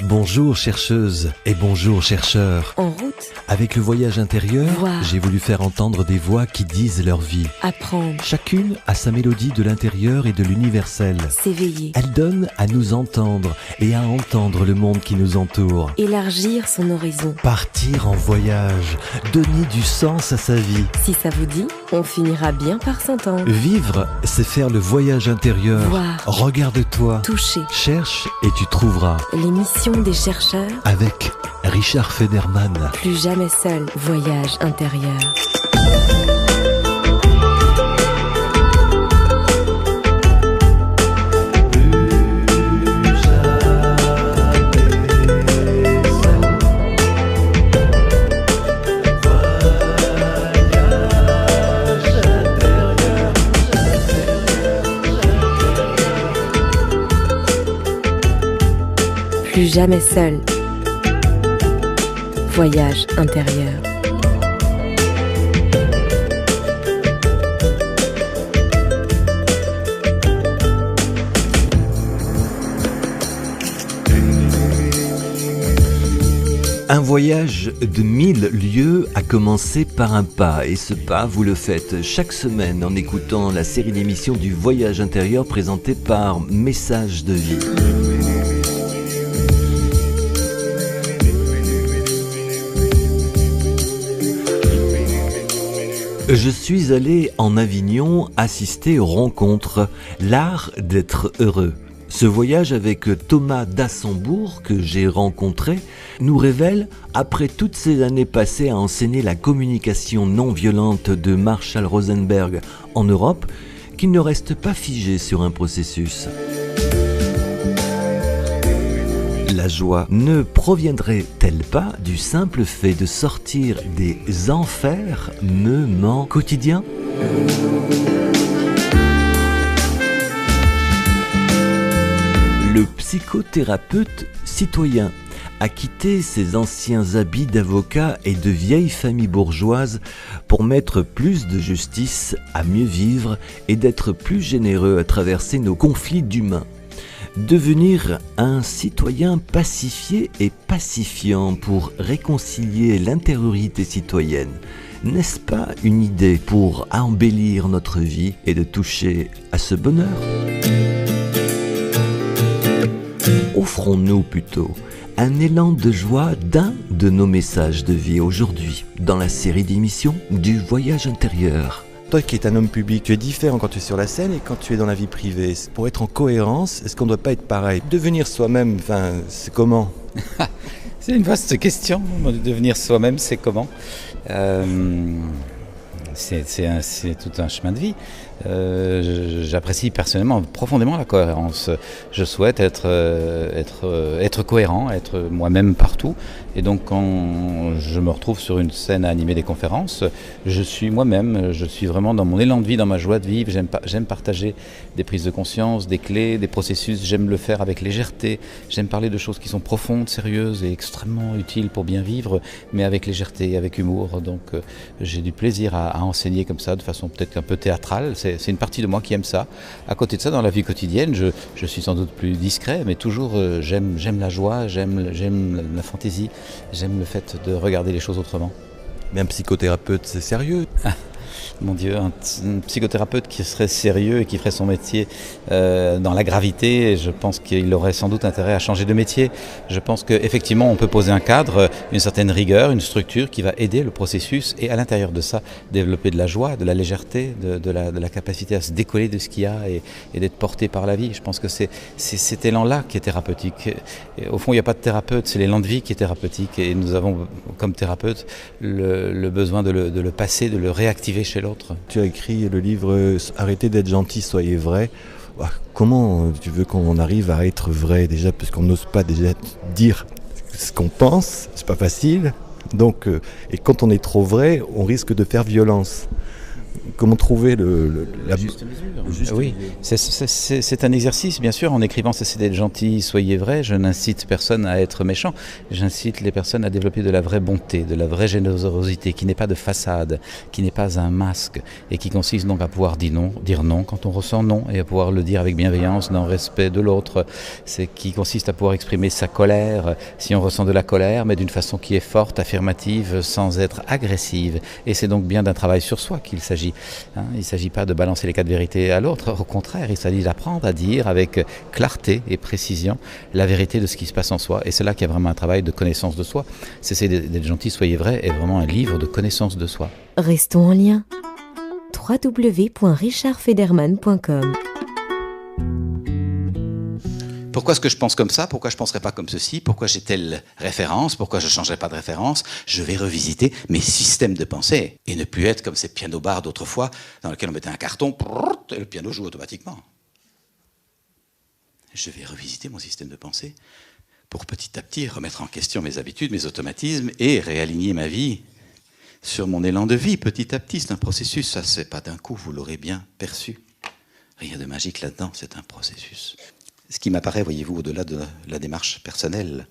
Bonjour chercheuses et bonjour chercheurs. En route, Avec le voyage intérieur, Voir. j'ai voulu faire entendre des voix qui disent leur vie. apprendre, Chacune a sa mélodie de l'intérieur et de l'universel. s'éveiller, Elle donne à nous entendre et à entendre le monde qui nous entoure. élargir son horizon. Partir en voyage, donner du sens à sa vie. Si ça vous dit, on finira bien par s'entendre. Vivre, c'est faire le voyage intérieur. Voir. Regarde-toi, Toucher, cherche et tu trouveras. l'émission des chercheurs, Avec Richard Federman. plus jamais seul, voyage intérieur. Plus jamais seul, voyage intérieur. Un voyage de 1000 lieues a commencé par un pas, et ce pas, vous le faites chaque semaine en écoutant la série d'émissions du voyage intérieur présentée par Message de vie. Je suis allé en Avignon assister aux rencontres, l'art d'être heureux. Ce voyage avec Thomas Dassembourg que j'ai rencontré nous révèle, après toutes ces années passées à enseigner la communication non violente de Marshall Rosenberg en Europe, qu'il ne reste pas figé sur un processus. La joie ne proviendrait-elle pas du simple fait de sortir des enfermements quotidiens ? Le psychothérapeute citoyen a quitté ses anciens habits d'avocat et de vieille famille bourgeoise pour mettre plus de justice à mieux vivre et d'être plus généreux à traverser nos conflits d'humains. Devenir un citoyen pacifié et pacifiant pour réconcilier l'intériorité citoyenne, n'est-ce pas une idée pour embellir notre vie et de toucher à ce bonheur ? Offrons-nous plutôt un élan de joie d'un de nos messages de vie aujourd'hui, dans la série d'émissions du voyage intérieur. Toi qui es un homme public, tu es différent quand tu es sur la scène et quand tu es dans la vie privée. Pour être en cohérence, est-ce qu'on ne doit pas être pareil ? Devenir soi-même, c'est comment ? C'est une vaste question. Devenir soi-même, c'est comment ? C'est tout un chemin de vie. J'apprécie personnellement profondément la cohérence. Je souhaite être cohérent, être moi-même partout. Et donc quand je me retrouve sur une scène à animer des conférences, je suis moi-même, je suis vraiment dans mon élan de vie, dans ma joie de vivre. J'aime partager des prises de conscience, des clés, des processus. J'aime le faire avec légèreté. J'aime parler de choses qui sont profondes, sérieuses et extrêmement utiles pour bien vivre, mais avec légèreté, avec humour. Donc j'ai du plaisir à enseigner comme ça, de façon peut-être un peu théâtrale. C'est une partie de moi qui aime ça. À côté de ça, dans la vie quotidienne, je suis sans doute plus discret, mais toujours j'aime la joie, j'aime la fantaisie, j'aime le fait de regarder les choses autrement. Mais un psychothérapeute, c'est sérieux. Mon Dieu, un psychothérapeute qui serait sérieux et qui ferait son métier dans la gravité, je pense qu'il aurait sans doute intérêt à changer de métier. Je pense qu'effectivement, on peut poser un cadre, une certaine rigueur, une structure qui va aider le processus et à l'intérieur de ça, développer de la joie, de la légèreté, de la capacité à se décoller de ce qu'il y a et d'être porté par la vie. Je pense que c'est cet élan-là qui est thérapeutique. Et au fond, il n'y a pas de thérapeute, c'est l'élan de vie qui est thérapeutique et nous avons, comme thérapeute, le besoin de le passer, de le réactiver chez l'autre. Tu as écrit le livre « Arrêtez d'être gentil, soyez vrai ». Comment tu veux qu'on arrive à être vrai déjà, parce qu'on n'ose pas déjà dire ce qu'on pense, c'est pas facile. Donc, et quand on est trop vrai, on risque de faire violence. comment trouver la juste mesure. le juste Oui, milieu. c'est un exercice, bien sûr. En écrivant Cessez d'être gentil, soyez vrai, je n'incite personne à être méchant. J'incite les personnes à développer de la vraie bonté, de la vraie générosité, qui n'est pas de façade, qui n'est pas un masque, et qui consiste donc à pouvoir dire non quand on ressent non, et à pouvoir le dire avec bienveillance, dans le respect de l'autre. C'est qui consiste à pouvoir exprimer sa colère, si on ressent de la colère, mais d'une façon qui est forte, affirmative, sans être agressive. Et c'est donc bien d'un travail sur soi qu'il s'agit. Il ne s'agit pas de balancer les quatre vérités à l'autre, au contraire, il s'agit d'apprendre à dire avec clarté et précision la vérité de ce qui se passe en soi. Et c'est là qu'il y a vraiment un travail de connaissance de soi. Cessez d'être gentil, soyez vrai est vraiment un livre de connaissance de soi. Restons en lien. www.richardfederman.com. Pourquoi est-ce que je pense comme ça? Pourquoi je ne penserais pas comme ceci? Pourquoi j'ai telle référence? Pourquoi je ne changerais pas de référence? Je vais revisiter mes systèmes de pensée et ne plus être comme ces pianos-bars d'autrefois dans lesquels on mettait un carton et le piano joue automatiquement. Je vais revisiter mon système de pensée pour petit à petit remettre en question mes habitudes, mes automatismes et réaligner ma vie sur mon élan de vie petit à petit. C'est un processus, ça c'est pas d'un coup, vous l'aurez bien perçu. Rien de magique là-dedans, c'est un processus. Ce qui m'apparaît, voyez-vous, au-delà de la démarche personnelle,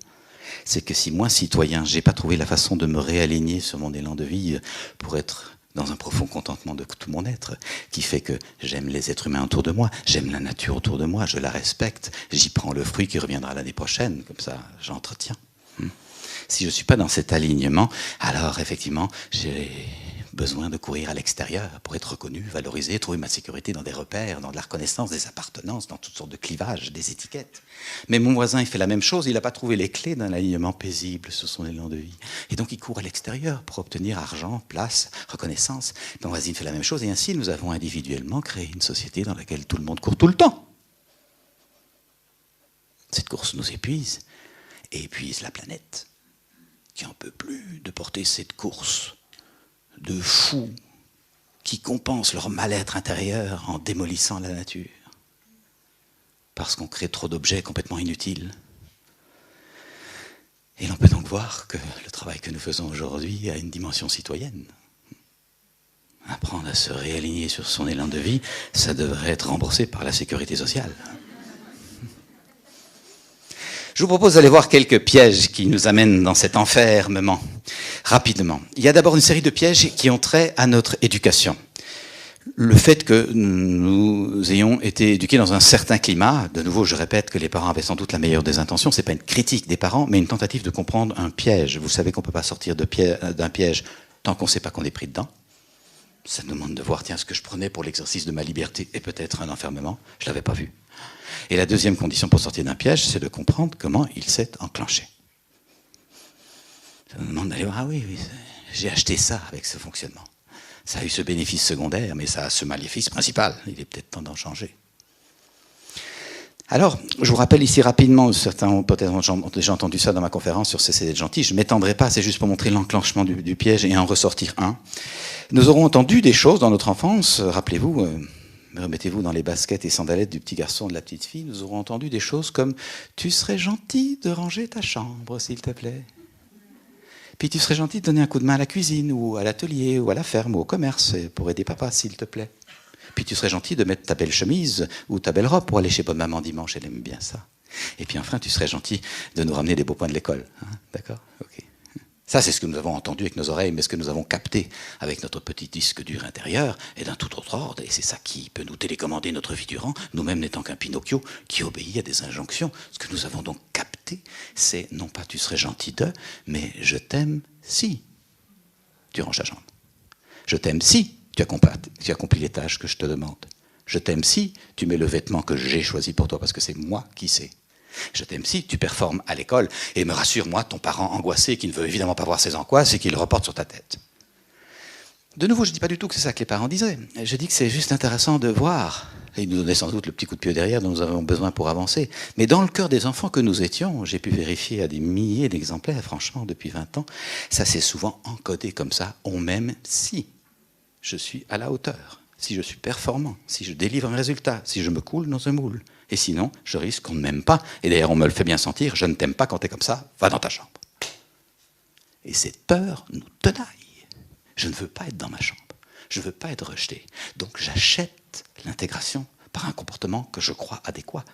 c'est que si moi, citoyen, j'ai pas trouvé la façon de me réaligner sur mon élan de vie pour être dans un profond contentement de tout mon être, qui fait que j'aime les êtres humains autour de moi, j'aime la nature autour de moi, je la respecte, j'y prends le fruit qui reviendra l'année prochaine, comme ça, j'entretiens. Si je ne suis pas dans cet alignement, alors effectivement, j'ai besoin de courir à l'extérieur pour être reconnu, valorisé, trouver ma sécurité dans des repères, dans de la reconnaissance, des appartenances, dans toutes sortes de clivages, des étiquettes. Mais mon voisin, il fait la même chose, il n'a pas trouvé les clés d'un alignement paisible sur son élan de vie. Et donc il court à l'extérieur pour obtenir argent, place, reconnaissance. Mon voisin fait la même chose et ainsi nous avons individuellement créé une société dans laquelle tout le monde court tout le temps. Cette course nous épuise et épuise la planète, qui n'en peut plus de porter cette course de fous qui compensent leur mal-être intérieur en démolissant la nature. Parce qu'on crée trop d'objets complètement inutiles. Et l'on peut donc voir que le travail que nous faisons aujourd'hui a une dimension citoyenne. Apprendre à se réaligner sur son élan de vie, ça devrait être remboursé par la sécurité sociale. Je vous propose d'aller voir quelques pièges qui nous amènent dans cet enfermement, rapidement. Il y a d'abord une série de pièges qui ont trait à notre éducation. Le fait que nous ayons été éduqués dans un certain climat, de nouveau je répète que les parents avaient sans doute la meilleure des intentions, ce n'est pas une critique des parents, mais une tentative de comprendre un piège. Vous savez qu'on ne peut pas sortir d'un piège tant qu'on ne sait pas qu'on est pris dedans. Ça nous demande de voir, tiens, ce que je prenais pour l'exercice de ma liberté est peut-être un enfermement, je ne l'avais pas vu. Et la deuxième condition pour sortir d'un piège, c'est de comprendre comment il s'est enclenché. Ça nous demande d'aller voir, ah oui, j'ai acheté ça avec ce fonctionnement. Ça a eu ce bénéfice secondaire, mais ça a ce maléfice principal. Il est peut-être temps d'en changer. Alors, je vous rappelle ici rapidement, certains ont peut-être déjà entendu ça dans ma conférence sur Cessez d'être gentil, je ne m'étendrai pas, c'est juste pour montrer l'enclenchement du piège et en ressortir un. Nous aurons entendu des choses dans notre enfance, rappelez-vous, remettez-vous dans les baskets et sandalettes du petit garçon, de la petite fille, nous aurons entendu des choses comme « Tu serais gentil de ranger ta chambre, s'il te plaît. » Puis tu serais gentil de donner un coup de main à la cuisine, ou à l'atelier, ou à la ferme, ou au commerce, pour aider papa, s'il te plaît. Puis tu serais gentil de mettre ta belle chemise, ou ta belle robe pour aller chez maman dimanche, elle aime bien ça. Et puis enfin, tu serais gentil de nous ramener des beaux points de l'école. Hein, d'accord ? Ok. Ça, c'est ce que nous avons entendu avec nos oreilles, mais ce que nous avons capté avec notre petit disque dur intérieur est d'un tout autre ordre, et c'est ça qui peut nous télécommander notre vie durant, nous-mêmes n'étant qu'un Pinocchio qui obéit à des injonctions. Ce que nous avons donc capté, c'est non pas tu serais gentil de, mais je t'aime si tu ranges ta chambre. Je t'aime si tu accomplis les tâches que je te demande. Je t'aime si tu mets le vêtement que j'ai choisi pour toi, parce que c'est moi qui sais. Je t'aime si tu performes à l'école et me rassure, moi, ton parent angoissé qui ne veut évidemment pas voir ses angoisses et qui le reporte sur ta tête. De nouveau, je ne dis pas du tout que c'est ça que les parents disaient. Je dis que c'est juste intéressant de voir. Et ils nous donnaient sans doute le petit coup de pied derrière dont nous avons besoin pour avancer. Mais dans le cœur des enfants que nous étions, j'ai pu vérifier à des milliers d'exemplaires, franchement, depuis 20 ans, ça s'est souvent encodé comme ça. On m'aime si je suis à la hauteur, si je suis performant, si je délivre un résultat, si je me coule dans un moule. Et sinon, je risque qu'on ne m'aime pas. Et d'ailleurs, on me le fait bien sentir, je ne t'aime pas quand t'es comme ça, va dans ta chambre. Et cette peur nous tenaille. Je ne veux pas être dans ma chambre. Je ne veux pas être rejeté. Donc j'achète l'intégration par un comportement que je crois adéquat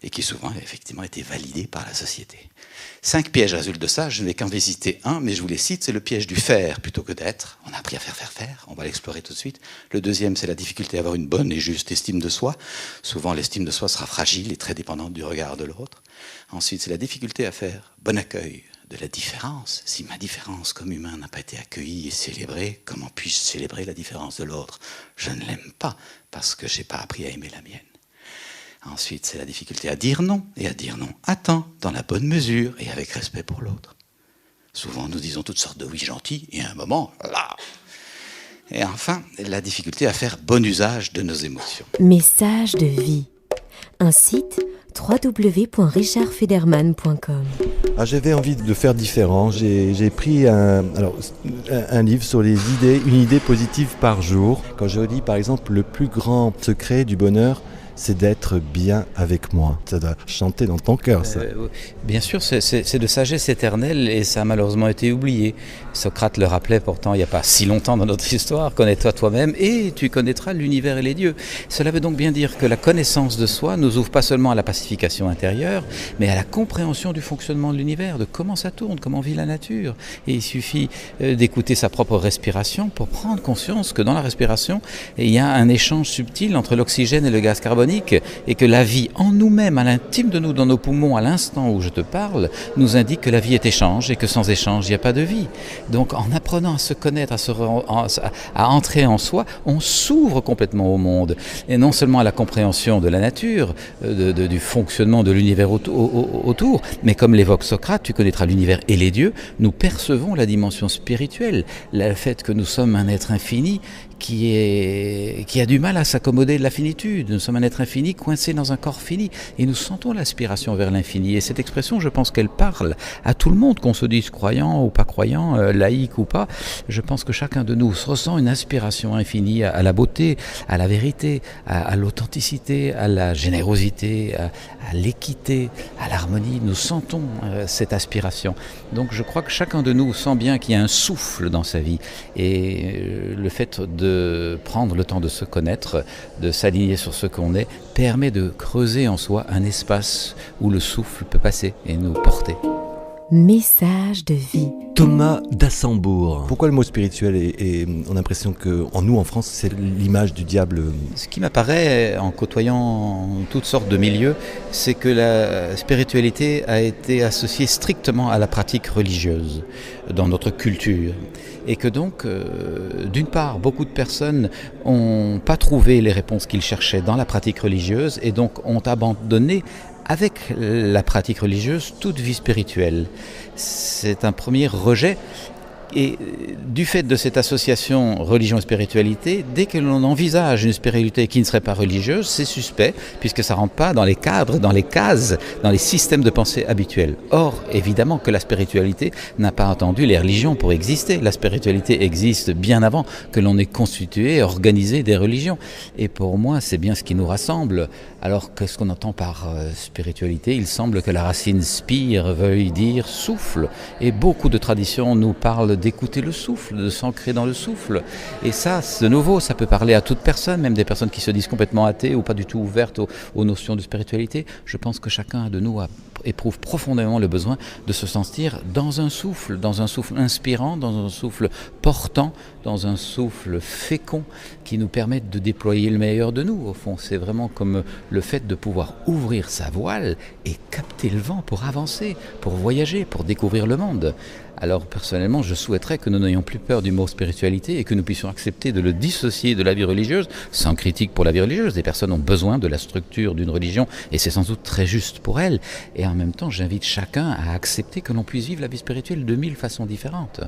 et qui souvent effectivement a été validé par la société. 5 pièges résultent de ça, je ne vais qu'en visiter un, mais je vous les cite, c'est le piège du faire plutôt que d'être. On a appris à faire, on va l'explorer tout de suite. Le deuxième, c'est la difficulté à avoir une bonne et juste estime de soi. Souvent, l'estime de soi sera fragile et très dépendante du regard de l'autre. Ensuite, c'est la difficulté à faire bon accueil de la différence. Si ma différence comme humain n'a pas été accueillie et célébrée, comment puis-je célébrer la différence de l'autre? Je ne l'aime pas parce que je n'ai pas appris à aimer la mienne. Ensuite, c'est la difficulté à dire non, et à dire non à temps, dans la bonne mesure, et avec respect pour l'autre. Souvent, nous disons toutes sortes de oui gentils, et à un moment, là. Et enfin, la difficulté à faire bon usage de nos émotions. Message de vie. Un site www.richardfederman.com. J'avais envie de faire différent. J'ai pris un livre sur les idées, une idée positive par jour. Quand je lis, par exemple, le plus grand secret du bonheur, c'est d'être bien avec moi. Ça doit chanter dans ton cœur, ça. Bien sûr, c'est de sagesse éternelle et ça a malheureusement été oublié. Socrate le rappelait pourtant il n'y a pas si longtemps dans notre histoire, connais-toi toi-même et tu connaîtras l'univers et les dieux. Cela veut donc bien dire que la connaissance de soi nous ouvre pas seulement à la pacification intérieure, mais à la compréhension du fonctionnement de l'univers, de comment ça tourne, comment vit la nature. Et il suffit d'écouter sa propre respiration pour prendre conscience que dans la respiration, il y a un échange subtil entre l'oxygène et le gaz carbonique et que la vie en nous-mêmes, à l'intime de nous, dans nos poumons, à l'instant où je te parle, nous indique que la vie est échange et que sans échange, il n'y a pas de vie. Donc en apprenant à se connaître, à entrer en soi, on s'ouvre complètement au monde. Et non seulement à la compréhension de la nature, du fonctionnement de l'univers autour, mais comme l'évoque Socrate, tu connaîtras l'univers et les dieux, nous percevons la dimension spirituelle, le fait que nous sommes un être infini qui a du mal à s'accommoder de la finitude. Nous sommes un être infini coincé dans un corps fini et nous sentons l'aspiration vers l'infini. Et cette expression, je pense qu'elle parle à tout le monde, qu'on se dise croyant ou pas croyant, laïque ou pas. Je pense que chacun de nous ressent une aspiration infinie à la beauté, à la vérité, à l'authenticité, à la générosité, à l'équité, à l'harmonie. Nous sentons cette aspiration. Donc je crois que chacun de nous sent bien qu'il y a un souffle dans sa vie. Et le fait de prendre le temps de se connaître, de s'aligner sur ce qu'on est, permet de creuser en soi un espace où le souffle peut passer et nous porter. Message de vie. Thomas d'Assembourg. Pourquoi le mot spirituel on a l'impression qu'en nous, en France, c'est l'image du diable? Ce qui m'apparaît en côtoyant toutes sortes de milieux, c'est que la spiritualité a été associée strictement à la pratique religieuse dans notre culture. Et que donc, d'une part, beaucoup de personnes n'ont pas trouvé les réponses qu'ils cherchaient dans la pratique religieuse et donc ont abandonné avec la pratique religieuse toute vie spirituelle. C'est un premier rejet. Et du fait de cette association religion et spiritualité, dès que l'on envisage une spiritualité qui ne serait pas religieuse, c'est suspect, puisque ça ne rentre pas dans les cadres, dans les cases, dans les systèmes de pensée habituels. Or, évidemment que la spiritualité n'a pas attendu les religions pour exister. La spiritualité existe bien avant que l'on ait constitué et organisé des religions. Et pour moi, c'est bien ce qui nous rassemble. Alors, qu'est-ce qu'on entend par spiritualité? Il semble que la racine spire veuille dire souffle. Et beaucoup de traditions nous parlent d'écouter le souffle, de s'ancrer dans le souffle. Et ça, de nouveau, ça peut parler à toute personne, même des personnes qui se disent complètement athées ou pas du tout ouvertes aux notions de spiritualité. Je pense que chacun de nous éprouve profondément le besoin de se sentir dans un souffle inspirant, dans un souffle portant, dans un souffle fécond qui nous permette de déployer le meilleur de nous. Au fond, c'est vraiment comme le fait de pouvoir ouvrir sa voile et capter le vent pour avancer, pour voyager, pour découvrir le monde. Alors personnellement, je souhaiterais que nous n'ayons plus peur du mot spiritualité et que nous puissions accepter de le dissocier de la vie religieuse, sans critique pour la vie religieuse. Des personnes ont besoin de la structure d'une religion et c'est sans doute très juste pour elles. Et en même temps, j'invite chacun à accepter que l'on puisse vivre la vie spirituelle de 1000 façons différentes.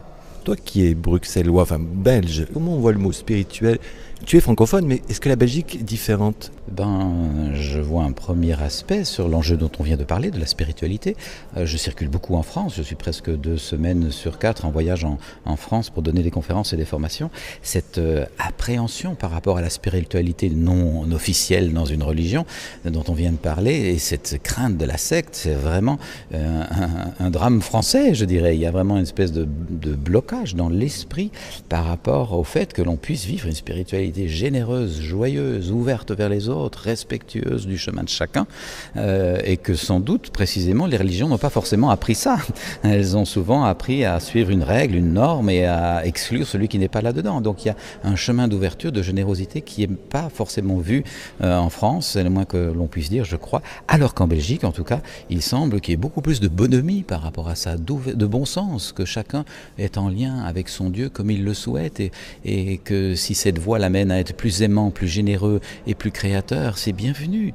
Toi qui es bruxellois, enfin belge, comment on voit le mot spirituel Tu es francophone, mais est-ce que la Belgique est différente ? Je vois un premier aspect sur l'enjeu dont on vient de parler, de la spiritualité. Je circule beaucoup en France, je suis presque 2 semaines sur 4 en voyage en France pour donner des conférences et des formations. Cette appréhension par rapport à la spiritualité non officielle dans une religion dont on vient de parler, et cette crainte de la secte, c'est vraiment un drame français, je dirais. Il y a vraiment une espèce de blocage dans l'esprit par rapport au fait que l'on puisse vivre une spiritualité généreuse, joyeuse, ouverte vers les autres, respectueuse du chemin de chacun, et que sans doute, précisément, les religions n'ont pas forcément appris ça. Elles ont souvent appris à suivre une règle, une norme, et à exclure celui qui n'est pas là-dedans. Donc il y a un chemin d'ouverture, de générosité qui n'est pas forcément vu en France, c'est le moins que l'on puisse dire, je crois, alors qu'en Belgique, en tout cas, il semble qu'il y ait beaucoup plus de bonhomie par rapport à ça, de bon sens, que chacun est en lien avec son Dieu comme il le souhaite, et que si cette voie l'amène à être plus aimant, plus généreux et plus créateur, c'est bienvenu.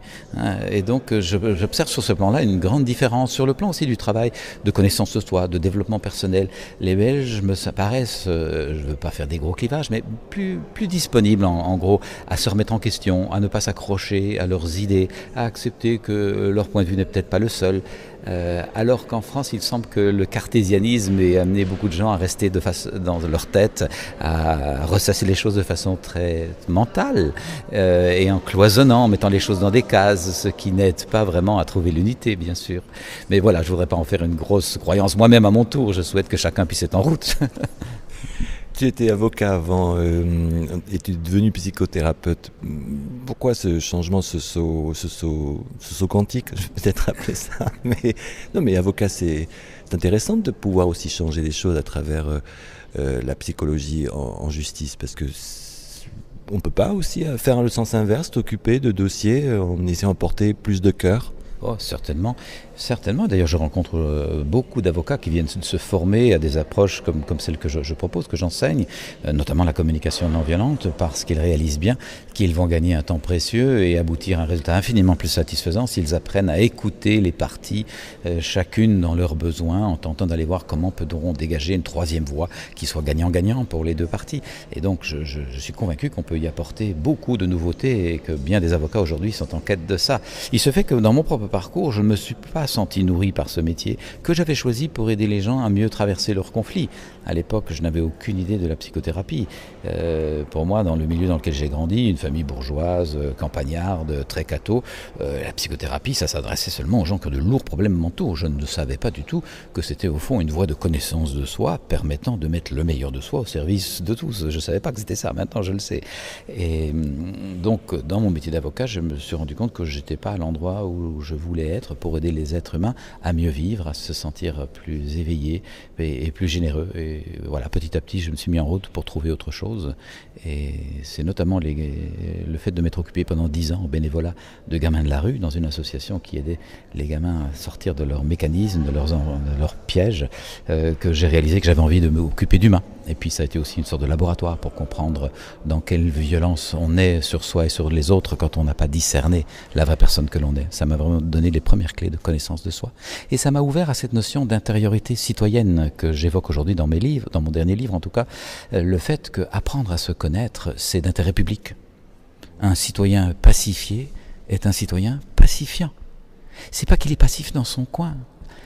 Et donc j'observe sur ce plan-là une grande différence sur le plan aussi du travail de connaissance de soi, de développement personnel. Les Belges me paraissent, je ne veux pas faire des gros clivages, mais plus disponibles en gros à se remettre en question, à ne pas s'accrocher à leurs idées, à accepter que leur point de vue n'est peut-être pas le seul. Alors qu'en France, il semble que le cartésianisme ait amené beaucoup de gens à rester dans leur tête, à ressasser les choses de façon très mentale, et en cloisonnant, en mettant les choses dans des cases, ce qui n'aide pas vraiment à trouver l'unité, bien sûr. Mais voilà, je ne voudrais pas en faire une grosse croyance. Moi-même, à mon tour, je souhaite que chacun puisse être en route. Tu étais avocat avant et tu es devenu psychothérapeute. Pourquoi ce changement, ce saut quantique, je vais peut-être appeler ça. Mais avocat, c'est intéressant de pouvoir aussi changer les choses à travers la psychologie en justice, parce que on ne peut pas aussi faire le sens inverse, t'occuper de dossiers en essayant de porter plus de cœur. Oh, certainement. D'ailleurs, je rencontre beaucoup d'avocats qui viennent se former à des approches comme celle que je propose, que j'enseigne, notamment la communication non violente, parce qu'ils réalisent bien qu'ils vont gagner un temps précieux et aboutir à un résultat infiniment plus satisfaisant s'ils apprennent à écouter les parties, chacune dans leurs besoins, en tentant d'aller voir comment peut-on dégager une troisième voie qui soit gagnant-gagnant pour les deux parties. Et donc, je suis convaincu qu'on peut y apporter beaucoup de nouveautés et que bien des avocats aujourd'hui sont en quête de ça. Il se fait que dans mon propre parcours, je ne me suis pas senti nourri par ce métier que j'avais choisi pour aider les gens à mieux traverser leurs conflits. À l'époque, je n'avais aucune idée de la psychothérapie. Pour moi, dans le milieu dans lequel j'ai grandi, une famille bourgeoise, campagnarde, très catho, la psychothérapie, ça s'adressait seulement aux gens qui ont de lourds problèmes mentaux. Je ne savais pas du tout que c'était au fond une voie de connaissance de soi permettant de mettre le meilleur de soi au service de tous. Je ne savais pas que c'était ça, maintenant je le sais. Et donc, dans mon métier d'avocat, je me suis rendu compte que je n'étais pas à l'endroit où je voulais être pour aider les êtres humains à mieux vivre, à se sentir plus éveillés et plus généreux. Et voilà, petit à petit, je me suis mis en route pour trouver autre chose. Et c'est notamment le fait de m'être occupé pendant 10 ans au bénévolat de gamins de la rue, dans une association qui aidait les gamins à sortir de leurs mécanismes, de leurs pièges, que j'ai réalisé que j'avais envie de m'occuper d'humains. Et puis ça a été aussi une sorte de laboratoire pour comprendre dans quelle violence on est sur soi et sur les autres quand on n'a pas discerné la vraie personne que l'on est. Ça m'a vraiment donné les premières clés de connaissance de soi. Et ça m'a ouvert à cette notion d'intériorité citoyenne que j'évoque aujourd'hui dans mes livres, dans mon dernier livre en tout cas, le fait qu'apprendre à se connaître, c'est d'intérêt public. Un citoyen pacifié est un citoyen pacifiant. C'est pas qu'il est passif dans son coin.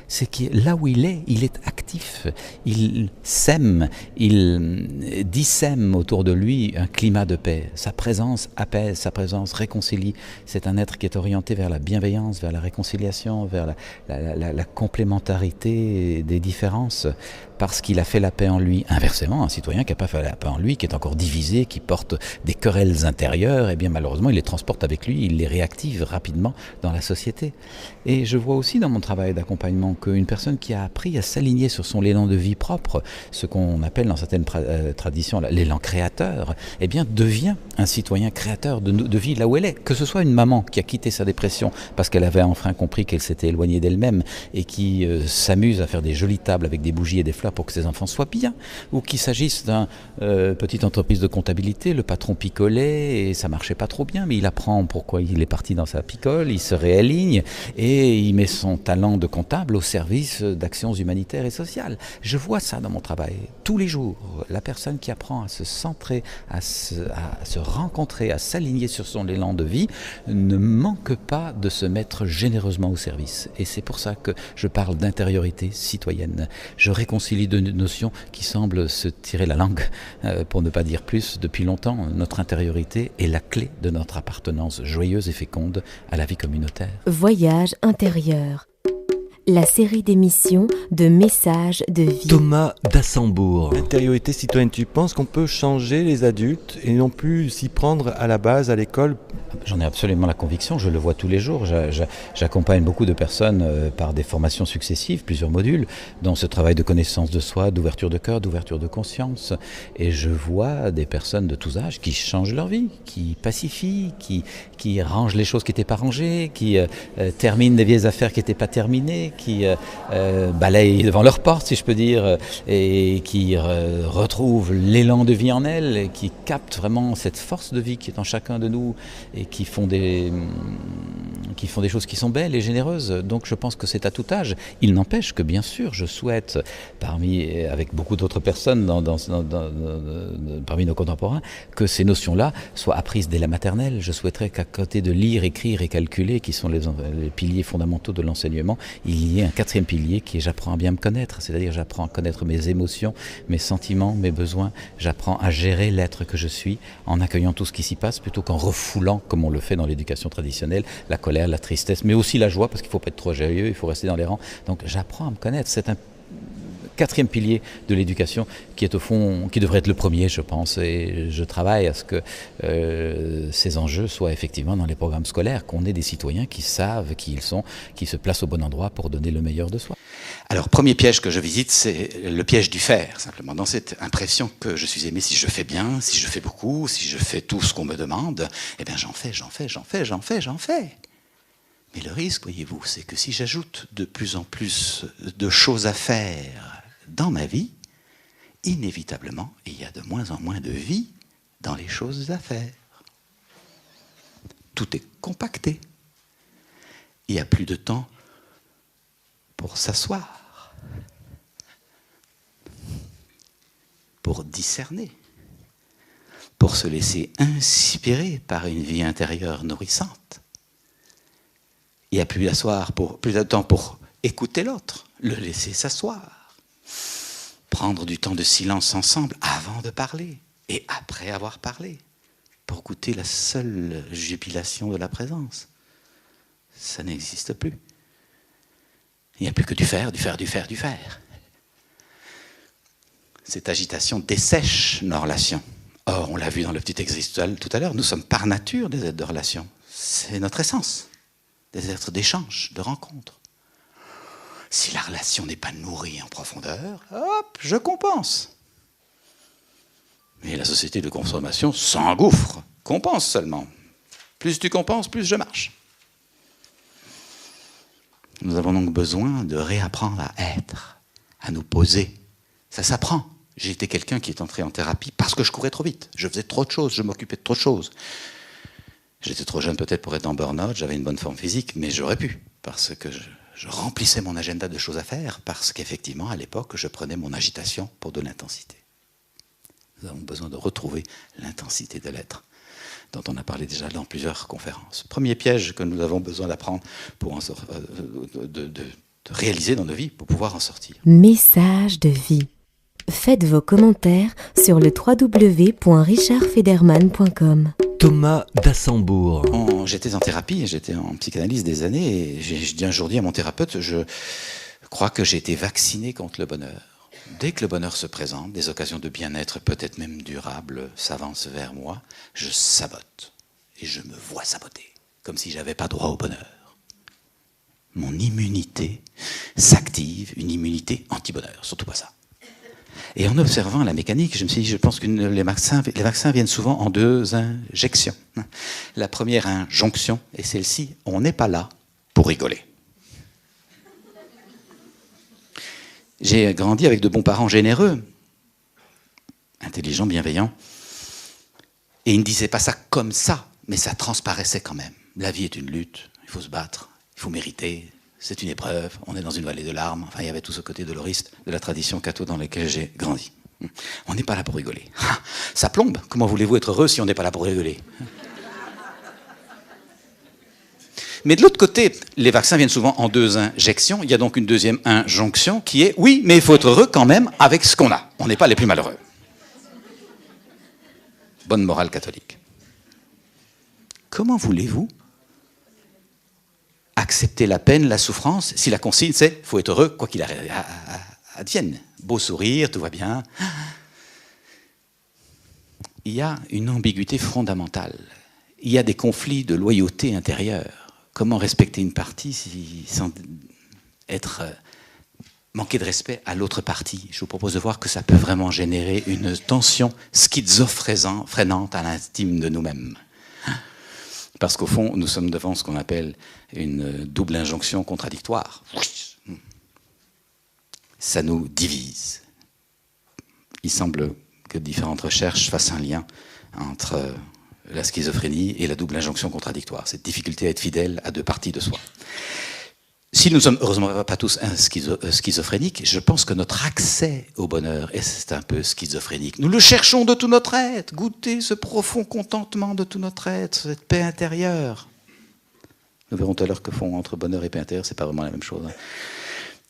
C'est que là où il est actif, il sème, il dissème autour de lui un climat de paix. Sa présence apaise, sa présence réconcilie. C'est un être qui est orienté vers la bienveillance, vers la réconciliation, vers la complémentarité des différences, parce qu'il a fait la paix en lui. Inversement, un citoyen qui n'a pas fait la paix en lui, qui est encore divisé, qui porte des querelles intérieures, eh bien malheureusement il les transporte avec lui, il les réactive rapidement dans la société. Et je vois aussi dans mon travail d'accompagnement qu'une personne qui a appris à s'aligner sur son élan de vie propre, ce qu'on appelle dans certaines traditions l'élan créateur, eh bien devient un citoyen créateur de vie là où elle est. Que ce soit une maman qui a quitté sa dépression parce qu'elle avait enfin compris qu'elle s'était éloignée d'elle-même et qui s'amuse à faire des jolies tables avec des bougies et des fleurs pour que ses enfants soient bien, ou qu'il s'agisse d'une petite entreprise de comptabilité, le patron picolait et ça marchait pas trop bien, mais il apprend pourquoi il est parti dans sa picole, il se réaligne et il met son talent de comptable au service d'actions humanitaires et sociales. Je vois ça dans mon travail tous les jours. La personne qui apprend à se centrer, à se rencontrer, à s'aligner sur son élan de vie, ne manque pas de se mettre généreusement au service. Et c'est pour ça que je parle d'intériorité citoyenne. Je réconcilie deux notions qui semblent se tirer la langue, pour ne pas dire plus, depuis longtemps. Notre intériorité est la clé de notre appartenance joyeuse et féconde à la vie communautaire. Voyage intérieur. La série d'émissions de messages de vie. Thomas d'Assembourg. L'intériorité citoyenne, tu penses qu'on peut changer les adultes et non plus s'y prendre à la base, à l'école? J'en ai absolument la conviction, je le vois tous les jours. J'accompagne beaucoup de personnes par des formations successives, plusieurs modules, dans ce travail de connaissance de soi, d'ouverture de cœur, d'ouverture de conscience. Et je vois des personnes de tous âges qui changent leur vie, qui pacifient, qui rangent les choses qui n'étaient pas rangées, qui terminent des vieilles affaires qui n'étaient pas terminées, qui balayent devant leur porte, si je peux dire, et qui retrouvent l'élan de vie en elles, et qui captent vraiment cette force de vie qui est en chacun de nous, et qui font des choses qui sont belles et généreuses. Donc je pense que c'est à tout âge. Il n'empêche que bien sûr, je souhaite, avec beaucoup d'autres personnes parmi nos contemporains, que ces notions-là soient apprises dès la maternelle. Je souhaiterais qu'à côté de lire, écrire et calculer, qui sont les piliers fondamentaux de l'enseignement, il y ait un quatrième pilier qui est j'apprends à bien me connaître, c'est-à-dire j'apprends à connaître mes émotions, mes sentiments, mes besoins. J'apprends à gérer l'être que je suis en accueillant tout ce qui s'y passe plutôt qu'en refoulant, comme on le fait dans l'éducation traditionnelle, la colère, la tristesse, mais aussi la joie, parce qu'il ne faut pas être trop joyeux, il faut rester dans les rangs. Donc j'apprends à me connaître. C'est un quatrième pilier de l'éducation qui est au fond, qui devrait être le premier, je pense, et je travaille à ce que ces enjeux soient effectivement dans les programmes scolaires, qu'on ait des citoyens qui savent qui ils sont, qui se placent au bon endroit pour donner le meilleur de soi. Alors, premier piège que je visite, c'est le piège du faire, simplement. Dans cette impression que je suis aimé si je fais bien, si je fais beaucoup, si je fais tout ce qu'on me demande, eh bien j'en fais. Mais le risque, voyez-vous, c'est que si j'ajoute de plus en plus de choses à faire dans ma vie, inévitablement, il y a de moins en moins de vie dans les choses à faire. Tout est compacté. Il n'y a plus de temps pour s'asseoir, pour discerner, pour se laisser inspirer par une vie intérieure nourrissante. Il n'y a plus de temps pour écouter l'autre, le laisser s'asseoir, prendre du temps de silence ensemble avant de parler et après avoir parlé, pour goûter la seule jubilation de la présence. Ça n'existe plus. Il n'y a plus que du faire. Cette agitation dessèche nos relations. Or, on l'a vu dans le petit exercice tout à l'heure, nous sommes par nature des êtres de relation. C'est notre essence, des êtres d'échange, de rencontre. Si la relation n'est pas nourrie en profondeur, hop, je compense. Mais la société de consommation s'engouffre, compense seulement. Plus tu compenses, plus je marche. Nous avons donc besoin de réapprendre à être, à nous poser. Ça s'apprend. J'ai été quelqu'un qui est entré en thérapie parce que je courais trop vite. Je faisais trop de choses, je m'occupais de trop de choses. J'étais trop jeune peut-être pour être en burn-out, j'avais une bonne forme physique, mais j'aurais pu, parce que je remplissais mon agenda de choses à faire, parce qu'effectivement, à l'époque, je prenais mon agitation pour de l'intensité. Nous avons besoin de retrouver l'intensité de l'être, dont on a parlé déjà dans plusieurs conférences. Premier piège que nous avons besoin d'apprendre pour de réaliser dans nos vies, pour pouvoir en sortir. Message de vie. Faites vos commentaires sur le www.richardfederman.com. Thomas d'Assembourg. J'étais en thérapie, j'étais en psychanalyse des années, et j'ai un jour dit à mon thérapeute, je crois que j'ai été vacciné contre le bonheur. Dès que le bonheur se présente, des occasions de bien-être, peut-être même durables, s'avancent vers moi, je sabote. Et je me vois saboter, comme si j'avais pas droit au bonheur. Mon immunité s'active, une immunité anti-bonheur, surtout pas ça. Et en observant la mécanique, je me suis dit, je pense que les vaccins viennent souvent en 2 injections. La première injonction, et celle-ci, on n'est pas là pour rigoler. J'ai grandi avec de bons parents généreux, intelligents, bienveillants, et ils ne disaient pas ça comme ça, mais ça transparaissait quand même. La vie est une lutte, il faut se battre, il faut mériter, c'est une épreuve, on est dans une vallée de larmes. Enfin, il y avait tout ce côté doloriste de la tradition catho dans laquelle j'ai grandi. On n'est pas là pour rigoler. Ça plombe. Comment voulez-vous être heureux si on n'est pas là pour rigoler? Mais de l'autre côté, les vaccins viennent souvent en 2 injections. Il y a donc une deuxième injonction qui est, oui, mais il faut être heureux quand même avec ce qu'on a. On n'est pas les plus malheureux. Bonne morale catholique. Comment voulez-vous accepter la peine, la souffrance, si la consigne c'est, il faut être heureux, quoi qu'il advienne. Beau sourire, tout va bien. Il y a une ambiguïté fondamentale. Il y a des conflits de loyauté intérieure. Comment respecter une partie sans être manquer de respect à l'autre partie? Je vous propose de voir que ça peut vraiment générer une tension schizophrénante à l'intime de nous-mêmes. Parce qu'au fond, nous sommes devant ce qu'on appelle une double injonction contradictoire. Ça nous divise. Il semble que différentes recherches fassent un lien entre la schizophrénie et la double injonction contradictoire, cette difficulté à être fidèle à 2 parties de soi. Si nous ne sommes heureusement pas tous schizophréniques, je pense que notre accès au bonheur est un peu schizophrénique. Nous le cherchons de tout notre être, goûter ce profond contentement de tout notre être, cette paix intérieure. Nous verrons tout à l'heure que font entre bonheur et paix intérieure, c'est pas vraiment la même chose.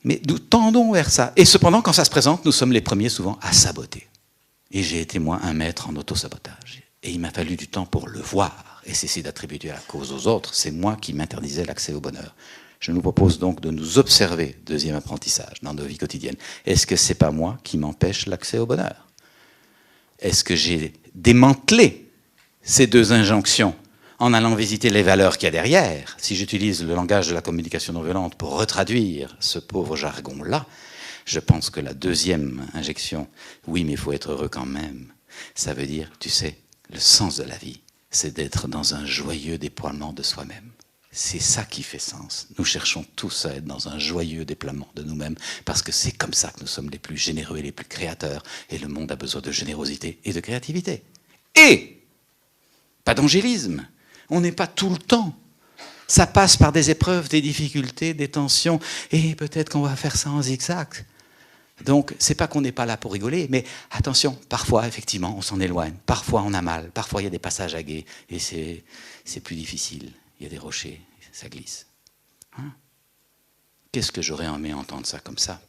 Mais nous tendons vers ça. Et cependant, quand ça se présente, nous sommes les premiers souvent à saboter. Et j'ai été, moi, un maître en autosabotage. Et il m'a fallu du temps pour le voir et cesser d'attribuer la cause aux autres. C'est moi qui m'interdisais l'accès au bonheur. Je nous propose donc de nous observer, deuxième apprentissage, dans nos vies quotidiennes. Est-ce que c'est pas moi qui m'empêche l'accès au bonheur? Est-ce que j'ai démantelé ces 2 injonctions en allant visiter les valeurs qu'il y a derrière? Si j'utilise le langage de la communication non violente pour retraduire ce pauvre jargon-là, je pense que la deuxième injection, oui, mais il faut être heureux quand même, ça veut dire, tu sais, le sens de la vie, c'est d'être dans un joyeux déploiement de soi-même. C'est ça qui fait sens. Nous cherchons tous à être dans un joyeux déploiement de nous-mêmes parce que c'est comme ça que nous sommes les plus généreux et les plus créateurs. Et le monde a besoin de générosité et de créativité. Et pas d'angélisme. On n'est pas tout le temps. Ça passe par des épreuves, des difficultés, des tensions. Et peut-être qu'on va faire ça en zigzag. Donc, c'est pas qu'on n'est pas là pour rigoler, mais attention, parfois, effectivement, on s'en éloigne. Parfois, on a mal. Parfois, il y a des passages à gué. Et c'est plus difficile. Il y a des rochers, ça glisse. Hein? Qu'est-ce que j'aurais aimé entendre ça comme ça?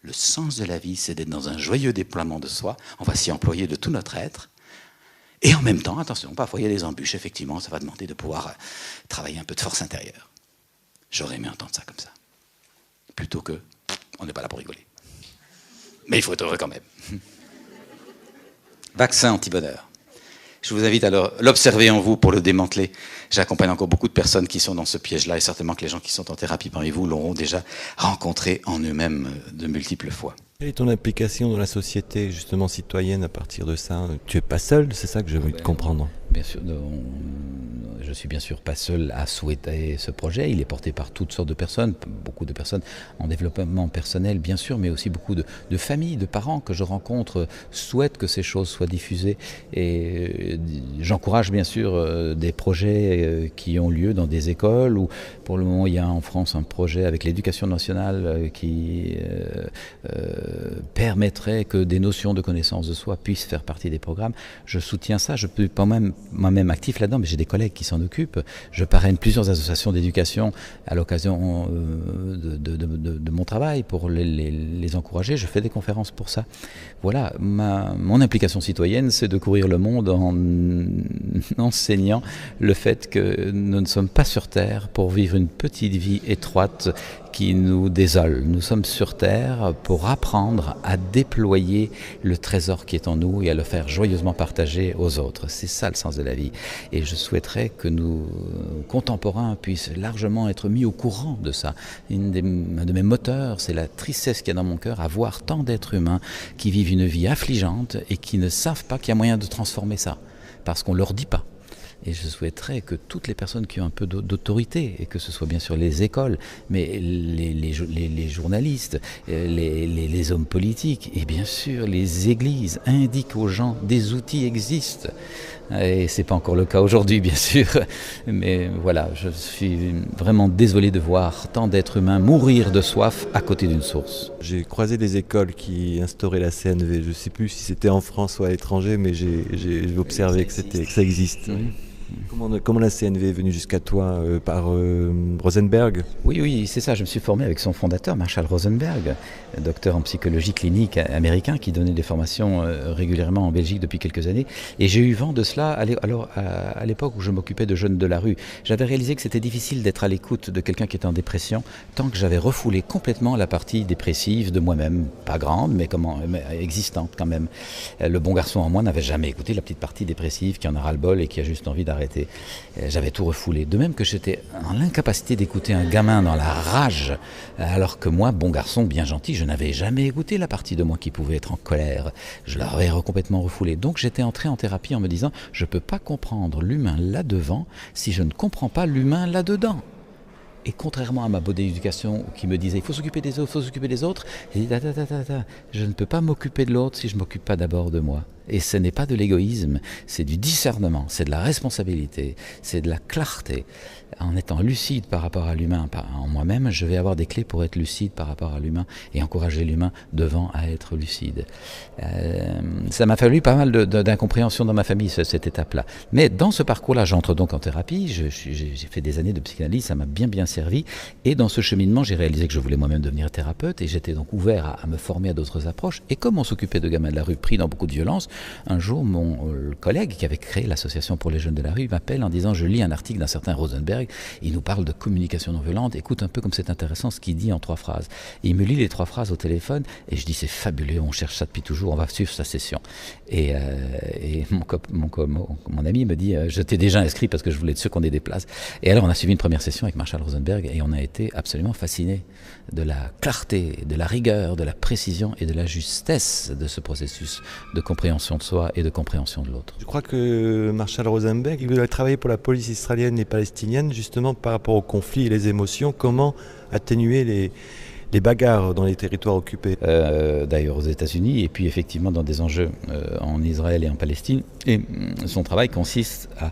Le sens de la vie, c'est d'être dans un joyeux déploiement de soi. On va s'y employer de tout notre être. Et en même temps, attention, parfois il y a des embûches, effectivement, ça va demander de pouvoir travailler un peu de force intérieure. J'aurais aimé entendre ça comme ça. Plutôt que, on n'est pas là pour rigoler. Mais il faut être heureux quand même. Vaccin anti-bonheur. Je vous invite à l'observer en vous pour le démanteler. J'accompagne encore beaucoup de personnes qui sont dans ce piège-là et certainement que les gens qui sont en thérapie parmi vous l'auront déjà rencontré en eux-mêmes de multiples fois. Quelle est ton implication dans la société, justement citoyenne, à partir de ça? Tu n'es pas seul, c'est ça que j'ai envie de comprendre. Bien sûr, je suis bien sûr pas seul à souhaiter ce projet. Il est porté par toutes sortes de personnes, beaucoup de personnes en développement personnel, bien sûr, mais aussi beaucoup de familles, de parents que je rencontre souhaitent que ces choses soient diffusées. Et j'encourage bien sûr des projets qui ont lieu dans des écoles où, pour le moment, il y a en France un projet avec l'éducation nationale qui permettrait que des notions de connaissance de soi puissent faire partie des programmes. Je soutiens ça, je peux pas moi-même actif là-dedans, mais j'ai des collègues qui s'en occupent. Je parraine plusieurs associations d'éducation à l'occasion de mon travail pour les encourager. Je fais des conférences pour ça. Voilà, mon implication citoyenne, c'est de courir le monde en enseignant le fait que nous ne sommes pas sur Terre pour vivre une petite vie étroite qui nous désole. Nous sommes sur Terre pour apprendre à déployer le trésor qui est en nous et à le faire joyeusement partager aux autres. C'est ça le sens de la vie. Et je souhaiterais que nos contemporains puissent largement être mis au courant de ça. Un de mes moteurs, c'est la tristesse qu'il y a dans mon cœur à voir tant d'êtres humains qui vivent une vie affligeante et qui ne savent pas qu'il y a moyen de transformer ça, parce qu'on ne leur dit pas. Et je souhaiterais que toutes les personnes qui ont un peu d'autorité, et que ce soit bien sûr les écoles, mais les journalistes, les hommes politiques, et bien sûr les églises, indiquent aux gens des outils existent. Et c'est pas encore le cas aujourd'hui, bien sûr. Mais voilà, je suis vraiment désolé de voir tant d'êtres humains mourir de soif à côté d'une source. J'ai croisé des écoles qui instauraient la CNV. Je ne sais plus si c'était en France ou à l'étranger, mais j'ai observé que ça existe. Oui. Comment la CNV est venue jusqu'à toi par Rosenberg? Oui, c'est ça. Je me suis formé avec son fondateur, Marshall Rosenberg, docteur en psychologie clinique américain qui donnait des formations régulièrement en Belgique depuis quelques années. Et j'ai eu vent de cela à l'époque où je m'occupais de jeunes de la rue. J'avais réalisé que c'était difficile d'être à l'écoute de quelqu'un qui était en dépression tant que j'avais refoulé complètement la partie dépressive de moi-même. Pas grande, mais existante quand même. Le bon garçon en moi n'avait jamais écouté la petite partie dépressive qui en a ras-le-bol et qui a juste envie d'arrêter. J'avais tout refoulé. De même que j'étais en l'incapacité d'écouter un gamin dans la rage, alors que moi, bon garçon, bien gentil, je n'avais jamais écouté la partie de moi qui pouvait être en colère. Je l'avais complètement refoulé. Donc j'étais entré en thérapie en me disant, je ne peux pas comprendre l'humain là-devant si je ne comprends pas l'humain là-dedans. Et contrairement à ma bonne éducation qui me disait il faut s'occuper des autres, j'ai dit je ne peux pas m'occuper de l'autre si je ne m'occupe pas d'abord de moi. Et ce n'est pas de l'égoïsme, c'est du discernement, c'est de la responsabilité, c'est de la clarté. En étant lucide par rapport à l'humain, en moi-même, je vais avoir des clés pour être lucide par rapport à l'humain et encourager l'humain devant à être lucide. Ça m'a fallu pas mal d'incompréhension dans ma famille, cette étape-là. Mais dans ce parcours-là, j'entre donc en thérapie, j'ai fait des années de psychanalyse, ça m'a bien servi. Et dans ce cheminement, j'ai réalisé que je voulais moi-même devenir thérapeute et j'étais donc ouvert à me former à d'autres approches. Et comme on s'occupait de gamins de la rue pris dans beaucoup de violence, un jour, mon collègue qui avait créé l'association pour les jeunes de la rue m'appelle en disant « Je lis un article d'un certain Rosenberg, il nous parle de communication non violente, écoute un peu comme c'est intéressant ce qu'il dit en 3 phrases. » Et il me lit les 3 phrases au téléphone et je dis « C'est fabuleux, on cherche ça depuis toujours, on va suivre sa session. » Et mon ami me dit « Je t'ai déjà inscrit parce que je voulais être sûr qu'on ait des places. » Et alors on a suivi une première session avec Marshall Rosenberg et on a été absolument fascinés de la clarté, de la rigueur, de la précision et de la justesse de ce processus de compréhension de soi et de compréhension de l'autre. Je crois que Marshall Rosenberg, il a travaillé pour la police israélienne et palestinienne justement par rapport aux conflits et les émotions, comment atténuer les bagarres dans les territoires occupés. D'ailleurs aux États-Unis et puis effectivement dans des enjeux en Israël et en Palestine. Et son travail consiste à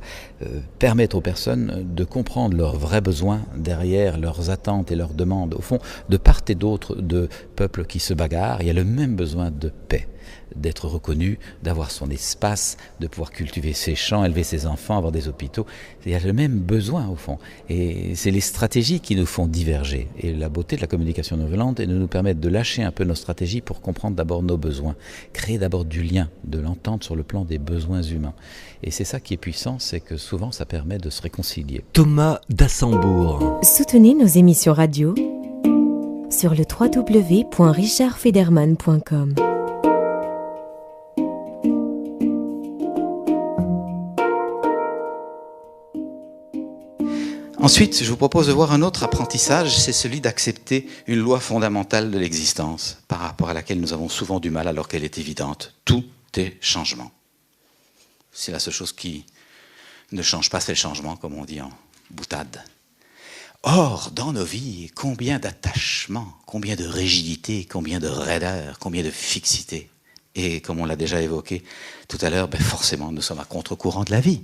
permettre aux personnes de comprendre leurs vrais besoins derrière leurs attentes et leurs demandes. Au fond, de part et d'autre de peuples qui se bagarrent, il y a le même besoin de paix, d'être reconnu, d'avoir son espace, de pouvoir cultiver ses champs, élever ses enfants, avoir des hôpitaux. Il y a le même besoin au fond. Et c'est les stratégies qui nous font diverger. Et la beauté de la communication non violente est de nous permettre de lâcher un peu nos stratégies pour comprendre d'abord nos besoins, créer d'abord du lien, de l'entente sur le plan des besoins humains. Et c'est ça qui est puissant, c'est que souvent ça permet de se réconcilier. Thomas d'Assembourg. Soutenez nos émissions radio sur le www.richardfederman.com. Ensuite, je vous propose de voir un autre apprentissage, c'est celui d'accepter une loi fondamentale de l'existence, par rapport à laquelle nous avons souvent du mal alors qu'elle est évidente. Tout est changement. C'est la seule chose qui ne change pas, c'est le changement, comme on dit en boutade. Or, dans nos vies, combien d'attachements, combien de rigidité, combien de raideur, combien de fixité. Et comme on l'a déjà évoqué tout à l'heure, forcément, nous sommes à contre-courant de la vie.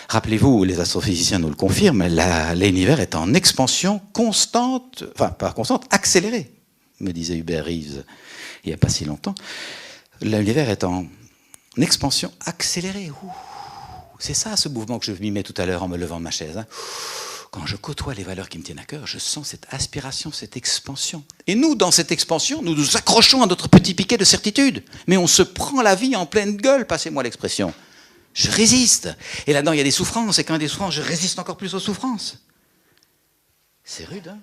Rappelez-vous, les astrophysiciens nous le confirment, l'univers est en expansion constante, enfin pas constante, accélérée, me disait Hubert Reeves il n'y a pas si longtemps. L'univers est en expansion accélérée. C'est ça ce mouvement que je m'y mets tout à l'heure en me levant de ma chaise. Quand je côtoie les valeurs qui me tiennent à cœur, je sens cette aspiration, cette expansion. Et nous, dans cette expansion, nous nous accrochons à notre petit piquet de certitude. Mais on se prend la vie en pleine gueule, passez-moi l'expression. Je résiste. Et là-dedans, il y a des souffrances. Et quand il y a des souffrances, je résiste encore plus aux souffrances. C'est rude, hein?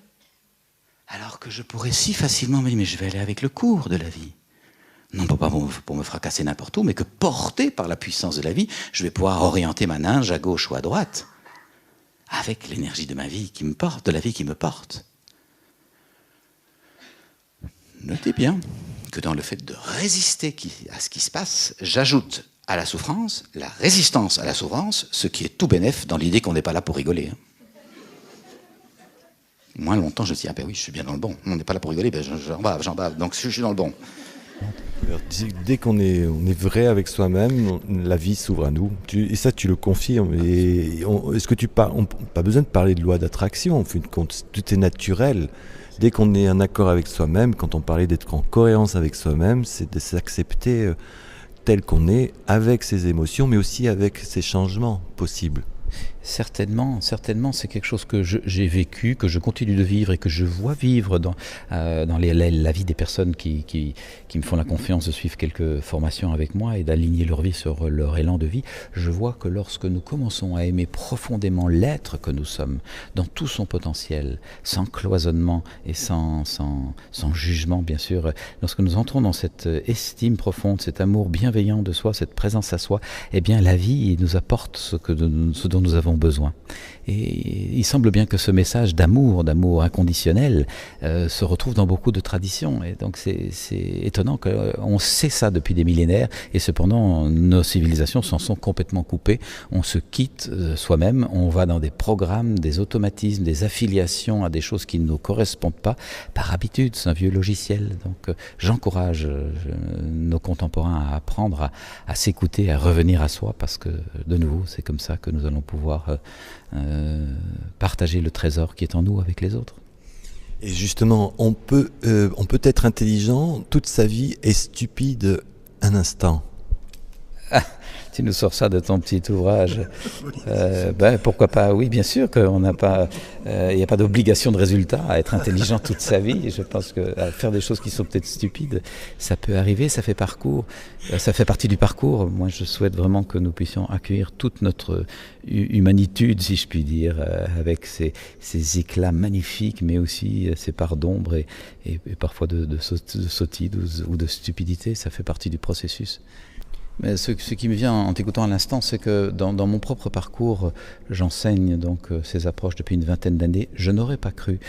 Alors que je pourrais si facilement me dire, mais je vais aller avec le cours de la vie. Non pas pour me fracasser n'importe où, mais que porté par la puissance de la vie, je vais pouvoir orienter ma ninge à gauche ou à droite. Avec l'énergie de ma vie qui me porte, de la vie qui me porte. Notez bien que dans le fait de résister à ce qui se passe, j'ajoute à la souffrance, la résistance à la souffrance, ce qui est tout bénef dans l'idée qu'on n'est pas là pour rigoler. Moins longtemps, je me dis, ah ben oui, je suis bien dans le bon. On n'est pas là pour rigoler, j'en bave. Donc je suis dans le bon. Alors, dès qu'on est vrai avec soi-même, la vie s'ouvre à nous. Et ça, tu le confirmes. Est-ce que pas besoin de parler de loi d'attraction, en fin de compte, tout est naturel. Dès qu'on est en accord avec soi-même, quand on parlait d'être en cohérence avec soi-même, c'est de s'accepter tel qu'on est, avec ses émotions, mais aussi avec ses changements possibles. Certainement, c'est quelque chose que j'ai vécu, que je continue de vivre et que je vois vivre dans la vie des personnes qui me font la confiance de suivre quelques formations avec moi et d'aligner leur vie sur leur élan de vie. Je vois que lorsque nous commençons à aimer profondément l'être que nous sommes, dans tout son potentiel, sans cloisonnement et sans jugement bien sûr, lorsque nous entrons dans cette estime profonde, cet amour bienveillant de soi, cette présence à soi, eh bien la vie nous apporte ce dont nous avons besoin. Et il semble bien que ce message d'amour inconditionnel se retrouve dans beaucoup de traditions. Et donc c'est étonnant qu'on sait ça depuis des millénaires et cependant nos civilisations s'en sont complètement coupées. On se quitte soi-même, on va dans des programmes, des automatismes, des affiliations à des choses qui ne nous correspondent pas par habitude. C'est un vieux logiciel. Donc j'encourage nos contemporains à apprendre à s'écouter, à revenir à soi parce que de nouveau c'est comme ça que nous allons pouvoir partager le trésor qui est en nous avec les autres. Et justement, on peut être intelligent toute sa vie et stupide un instant. Tu nous sors ça de ton petit ouvrage. Pourquoi pas? Oui, bien sûr qu'il n'y a pas d'obligation de résultat à être intelligent toute sa vie. Je pense qu'à faire des choses qui sont peut-être stupides, ça peut arriver, ça fait partie du parcours. Moi, je souhaite vraiment que nous puissions accueillir toute notre humanitude, si je puis dire, avec ces éclats magnifiques, mais aussi ces parts d'ombre et parfois de sottise ou de stupidité. Ça fait partie du processus. Mais ce qui me vient en t'écoutant à l'instant, c'est que dans mon propre parcours, j'enseigne donc ces approches depuis une vingtaine d'années. Je n'aurais pas cru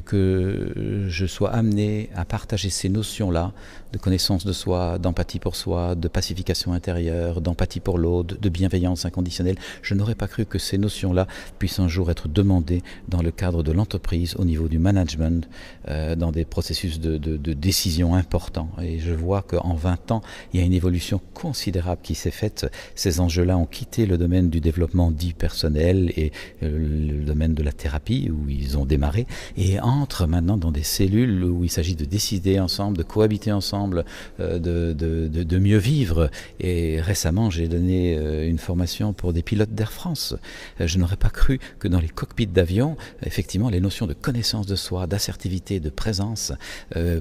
que je sois amené à partager ces notions-là de connaissance de soi, d'empathie pour soi, de pacification intérieure, d'empathie pour l'autre, de bienveillance inconditionnelle. Je n'aurais pas cru que ces notions-là puissent un jour être demandées dans le cadre de l'entreprise, au niveau du management, dans des processus de décision importants. Et je vois qu'en 20 ans, il y a une évolution considérable qui s'est faite. Ces enjeux-là ont quitté le domaine du développement dit personnel et le domaine de la thérapie où ils ont démarré et entrent maintenant dans des cellules où il s'agit de décider ensemble, de cohabiter ensemble, de mieux vivre. Et récemment, j'ai donné une formation pour des pilotes d'Air France. Je n'aurais pas cru que dans les cockpits d'avion, effectivement, les notions de connaissance de soi, d'assertivité, de présence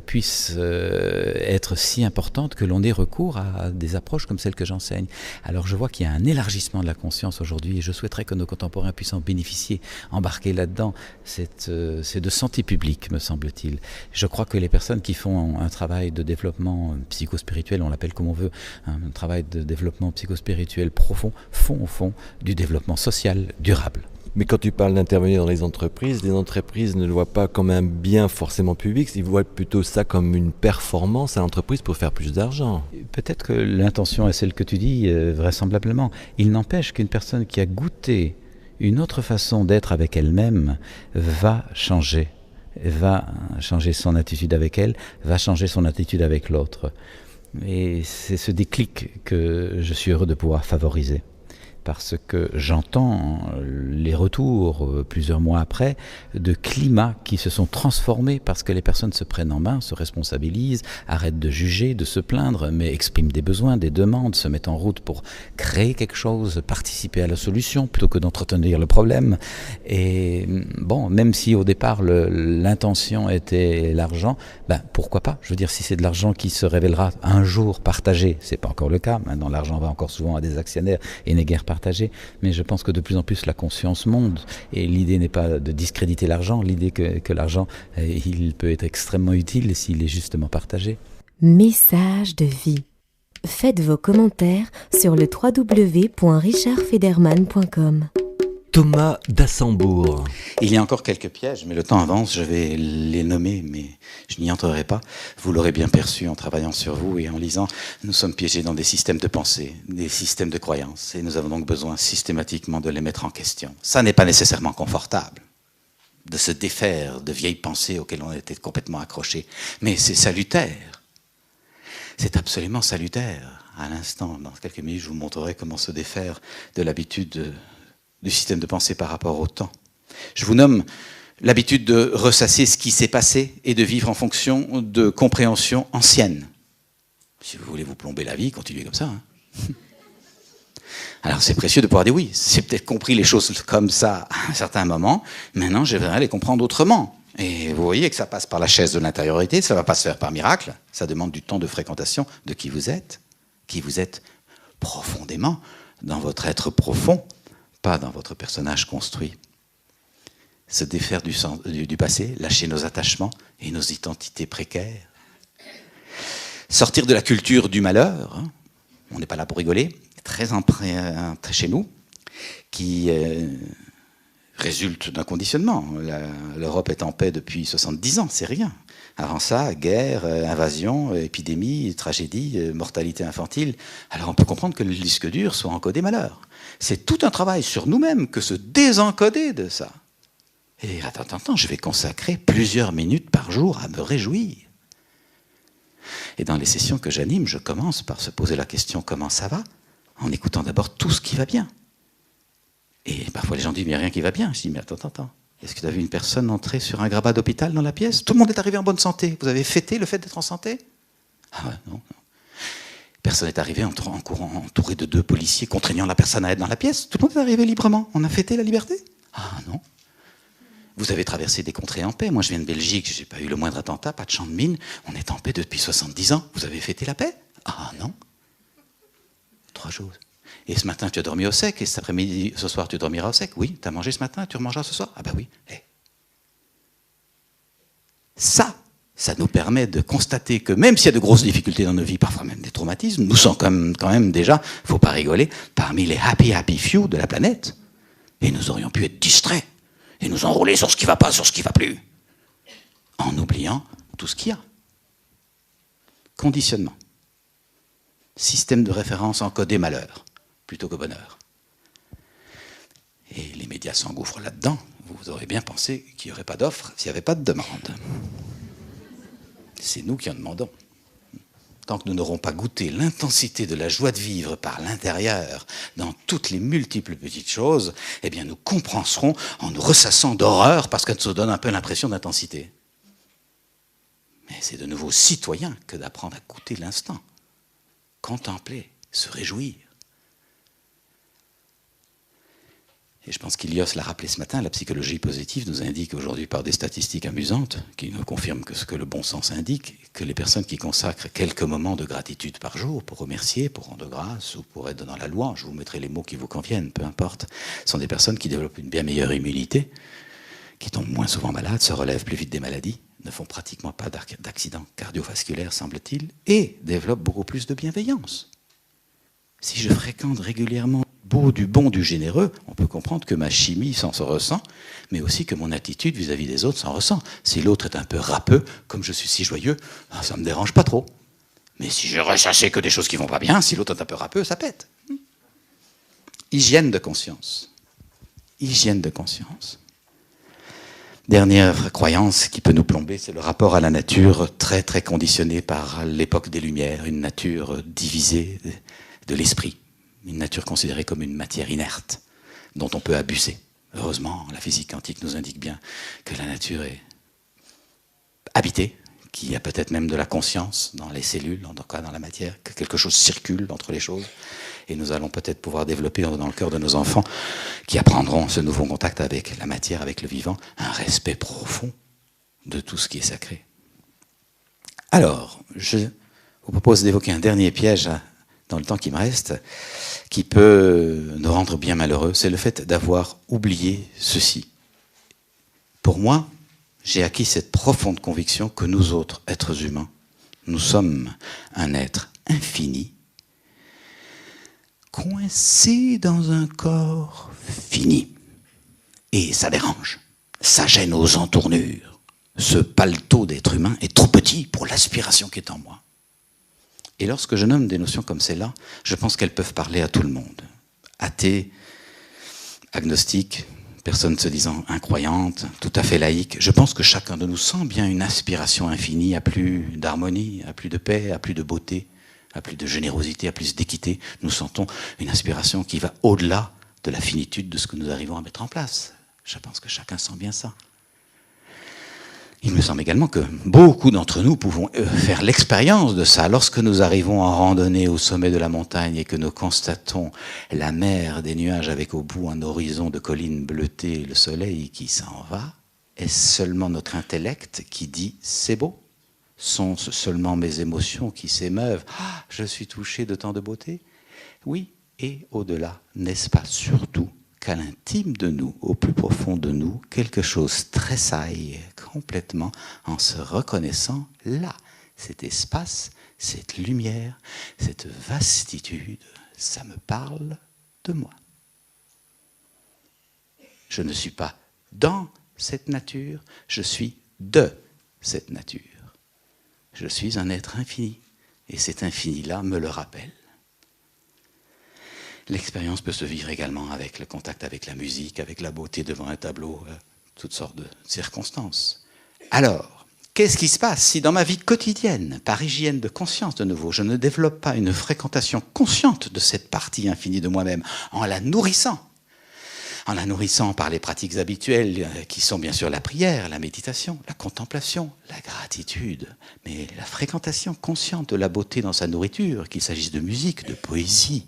puissent être si importantes que l'on ait recours à des approches comme celle que j'enseigne. Alors je vois qu'il y a un élargissement de la conscience aujourd'hui et je souhaiterais que nos contemporains puissent en bénéficier, embarquer là-dedans. C'est de santé publique, me semble-t-il. Je crois que les personnes qui font un travail de développement psychospirituel, on l'appelle comme on veut, un travail de développement psychospirituel profond, font au fond du développement social durable. Mais quand tu parles d'intervenir dans les entreprises ne le voient pas comme un bien forcément public, ils voient plutôt ça comme une performance à l'entreprise pour faire plus d'argent. Peut-être que l'intention est celle que tu dis, vraisemblablement. Il n'empêche qu'une personne qui a goûté une autre façon d'être avec elle-même va changer son attitude avec elle, va changer son attitude avec l'autre. Et c'est ce déclic que je suis heureux de pouvoir favoriser. Parce que j'entends les retours, plusieurs mois après, de climats qui se sont transformés parce que les personnes se prennent en main, se responsabilisent, arrêtent de juger, de se plaindre, mais expriment des besoins, des demandes, se mettent en route pour créer quelque chose, participer à la solution plutôt que d'entretenir le problème. Et bon, même si au départ l'intention était l'argent, pourquoi pas? Je veux dire, si c'est de l'argent qui se révélera un jour partagé, c'est pas encore le cas. Maintenant, l'argent va encore souvent à des actionnaires et n'est guère partagé, mais je pense que de plus en plus la conscience monte et l'idée n'est pas de discréditer l'argent, l'idée que l'argent il peut être extrêmement utile s'il est justement partagé. Message de vie. Faites vos commentaires sur le www.richardfederman.com. Thomas d'Assembourg. Il y a encore quelques pièges, mais le temps avance, je vais les nommer, mais je n'y entrerai pas. Vous l'aurez bien perçu en travaillant sur vous et en lisant. Nous sommes piégés dans des systèmes de pensée, des systèmes de croyances, et nous avons donc besoin systématiquement de les mettre en question. Ça n'est pas nécessairement confortable de se défaire de vieilles pensées auxquelles on était complètement accroché, mais c'est salutaire. C'est absolument salutaire. À l'instant, dans quelques minutes, je vous montrerai comment se défaire de l'habitude du système de pensée par rapport au temps. Je vous nomme l'habitude de ressasser ce qui s'est passé et de vivre en fonction de compréhensions anciennes. Si vous voulez vous plomber la vie, continuez comme ça. Hein. Alors c'est précieux de pouvoir dire oui, c'est peut-être compris les choses comme ça à un certain moment, maintenant je vais les comprendre autrement. Et vous voyez que ça passe par la chaise de l'intériorité, ça ne va pas se faire par miracle, ça demande du temps de fréquentation de qui vous êtes profondément dans votre être profond, pas dans votre personnage construit. Se défaire du passé, lâcher nos attachements et nos identités précaires. Sortir de la culture du malheur, hein. On n'est pas là pour rigoler, très emprunté chez nous, qui résulte d'un conditionnement. L'Europe est en paix depuis 70 ans, c'est rien. Avant ça, guerre, invasion, épidémie, tragédie, mortalité infantile. Alors on peut comprendre que le disque dur soit encodé malheur. C'est tout un travail sur nous-mêmes que se désencoder de ça. Et attends, je vais consacrer plusieurs minutes par jour à me réjouir. Et dans les sessions que j'anime, je commence par se poser la question « Comment ça va ?», en écoutant d'abord tout ce qui va bien. Et parfois les gens disent « Mais il n'y a rien qui va bien ». Je dis « Mais attends, est-ce que tu as vu une personne entrer sur un grabat d'hôpital dans la pièce ? Tout le monde est arrivé en bonne santé. Vous avez fêté le fait d'être en santé ? Ah ouais, non. Personne n'est arrivé en courant entouré de 2 policiers contraignant la personne à être dans la pièce. Tout le monde est arrivé librement. On a fêté la liberté ? Ah non. Vous avez traversé des contrées en paix. Moi, je viens de Belgique, je n'ai pas eu le moindre attentat, pas de champ de mine. On est en paix depuis 70 ans. Vous avez fêté la paix ? Ah non. 3 choses. Et ce matin, tu as dormi au sec, et cet après-midi, ce soir, tu dormiras au sec. Oui, tu as mangé ce matin, tu remangeras ce soir. Ah bah oui. Hey. Ça nous permet de constater que même s'il y a de grosses difficultés dans nos vies, parfois même des traumatismes, nous sommes quand même déjà, il ne faut pas rigoler, parmi les happy few de la planète. Et nous aurions pu être distraits et nous enrouler sur ce qui ne va pas, sur ce qui ne va plus, en oubliant tout ce qu'il y a. Conditionnement. Système de référence encodé malheur, plutôt que bonheur. Et les médias s'engouffrent là-dedans. Vous aurez bien pensé qu'il n'y aurait pas d'offre s'il n'y avait pas de demande. C'est nous qui en demandons. Tant que nous n'aurons pas goûté l'intensité de la joie de vivre par l'intérieur, dans toutes les multiples petites choses, eh bien nous compenserons en nous ressassant d'horreur parce qu'elle se donne un peu l'impression d'intensité. Mais c'est de nouveau citoyen que d'apprendre à goûter l'instant, contempler, se réjouir. Et je pense qu'Ilios l'a rappelé ce matin, la psychologie positive nous indique aujourd'hui par des statistiques amusantes, qui nous confirment que ce que le bon sens indique, que les personnes qui consacrent quelques moments de gratitude par jour pour remercier, pour rendre grâce ou pour être dans la louange, je vous mettrai les mots qui vous conviennent, peu importe, sont des personnes qui développent une bien meilleure immunité, qui tombent moins souvent malades, se relèvent plus vite des maladies, ne font pratiquement pas d'accidents cardiovasculaires, semble-t-il, et développent beaucoup plus de bienveillance. Si je fréquente régulièrement du bon, du généreux, on peut comprendre que ma chimie s'en ressent, mais aussi que mon attitude vis-à-vis des autres s'en ressent. Si l'autre est un peu râpeux, comme je suis si joyeux, ça ne me dérange pas trop. Mais si je ressassais que des choses qui ne vont pas bien, si l'autre est un peu râpeux, ça pète. Hygiène de conscience. Hygiène de conscience. Dernière croyance qui peut nous plomber, c'est le rapport à la nature très très conditionné par l'époque des Lumières, une nature divisée de l'esprit. Une nature considérée comme une matière inerte, dont on peut abuser. Heureusement, la physique quantique nous indique bien que la nature est habitée, qu'il y a peut-être même de la conscience dans les cellules, en tout cas dans la matière, que quelque chose circule entre les choses. Et nous allons peut-être pouvoir développer dans le cœur de nos enfants, qui apprendront ce nouveau contact avec la matière, avec le vivant, un respect profond de tout ce qui est sacré. Alors, je vous propose d'évoquer un dernier piège dans le temps qui me reste, qui peut nous rendre bien malheureux, c'est le fait d'avoir oublié ceci. Pour moi, j'ai acquis cette profonde conviction que nous autres, êtres humains, nous sommes un être infini, coincé dans un corps fini. Et ça dérange, ça gêne aux entournures. Ce paletot d'être humain est trop petit pour l'aspiration qui est en moi. Et lorsque je nomme des notions comme celle-là, je pense qu'elles peuvent parler à tout le monde. Athée, agnostique, personne se disant incroyante, tout à fait laïque. Je pense que chacun de nous sent bien une aspiration infinie à plus d'harmonie, à plus de paix, à plus de beauté, à plus de générosité, à plus d'équité. Nous sentons une aspiration qui va au-delà de la finitude de ce que nous arrivons à mettre en place. Je pense que chacun sent bien ça. Il me semble également que beaucoup d'entre nous pouvons faire l'expérience de ça. Lorsque nous arrivons en randonnée au sommet de la montagne et que nous constatons la mer des nuages avec au bout un horizon de collines bleutées, le soleil qui s'en va, est-ce seulement notre intellect qui dit « c'est beau » ? Sont-ce seulement mes émotions qui s'émeuvent ? Ah, je suis touché de tant de beauté ? Oui, et au-delà, n'est-ce pas surtout qu'à l'intime de nous, au plus profond de nous, quelque chose tressaille complètement en se reconnaissant là, cet espace, cette lumière, cette vastitude, ça me parle de moi. Je ne suis pas dans cette nature, je suis de cette nature. Je suis un être infini, et cet infini-là me le rappelle. L'expérience peut se vivre également avec le contact avec la musique, avec la beauté devant un tableau, toutes sortes de circonstances. Alors, qu'est-ce qui se passe si dans ma vie quotidienne, par hygiène de conscience de nouveau, je ne développe pas une fréquentation consciente de cette partie infinie de moi-même, en la nourrissant par les pratiques habituelles qui sont bien sûr la prière, la méditation, la contemplation, la gratitude, mais la fréquentation consciente de la beauté dans sa nourriture, qu'il s'agisse de musique, de poésie,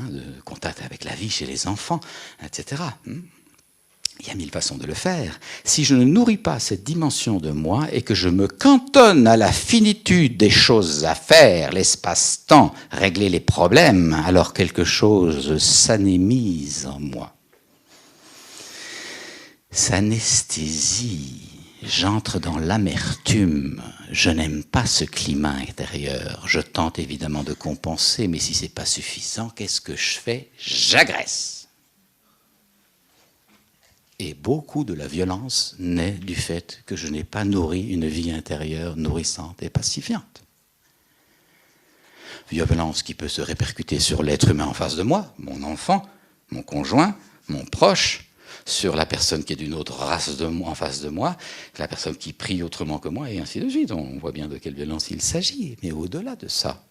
de contact avec la vie chez les enfants, etc. Il y a 1000 façons de le faire. Si je ne nourris pas cette dimension de moi et que je me cantonne à la finitude des choses à faire, l'espace-temps, régler les problèmes, alors quelque chose s'anémise en moi. S'anesthésie. J'entre dans l'amertume. Je n'aime pas ce climat intérieur. Je tente évidemment de compenser, mais si ce n'est pas suffisant, qu'est-ce que je fais ? J'agresse. Et beaucoup de la violence naît du fait que je n'ai pas nourri une vie intérieure nourrissante et pacifiante. Violence qui peut se répercuter sur l'être humain en face de moi, mon enfant, mon conjoint, mon proche, sur la personne qui est d'une autre race de moi, en face de moi, la personne qui prie autrement que moi, et ainsi de suite. On voit bien de quelle violence il s'agit. Mais au-delà de ça,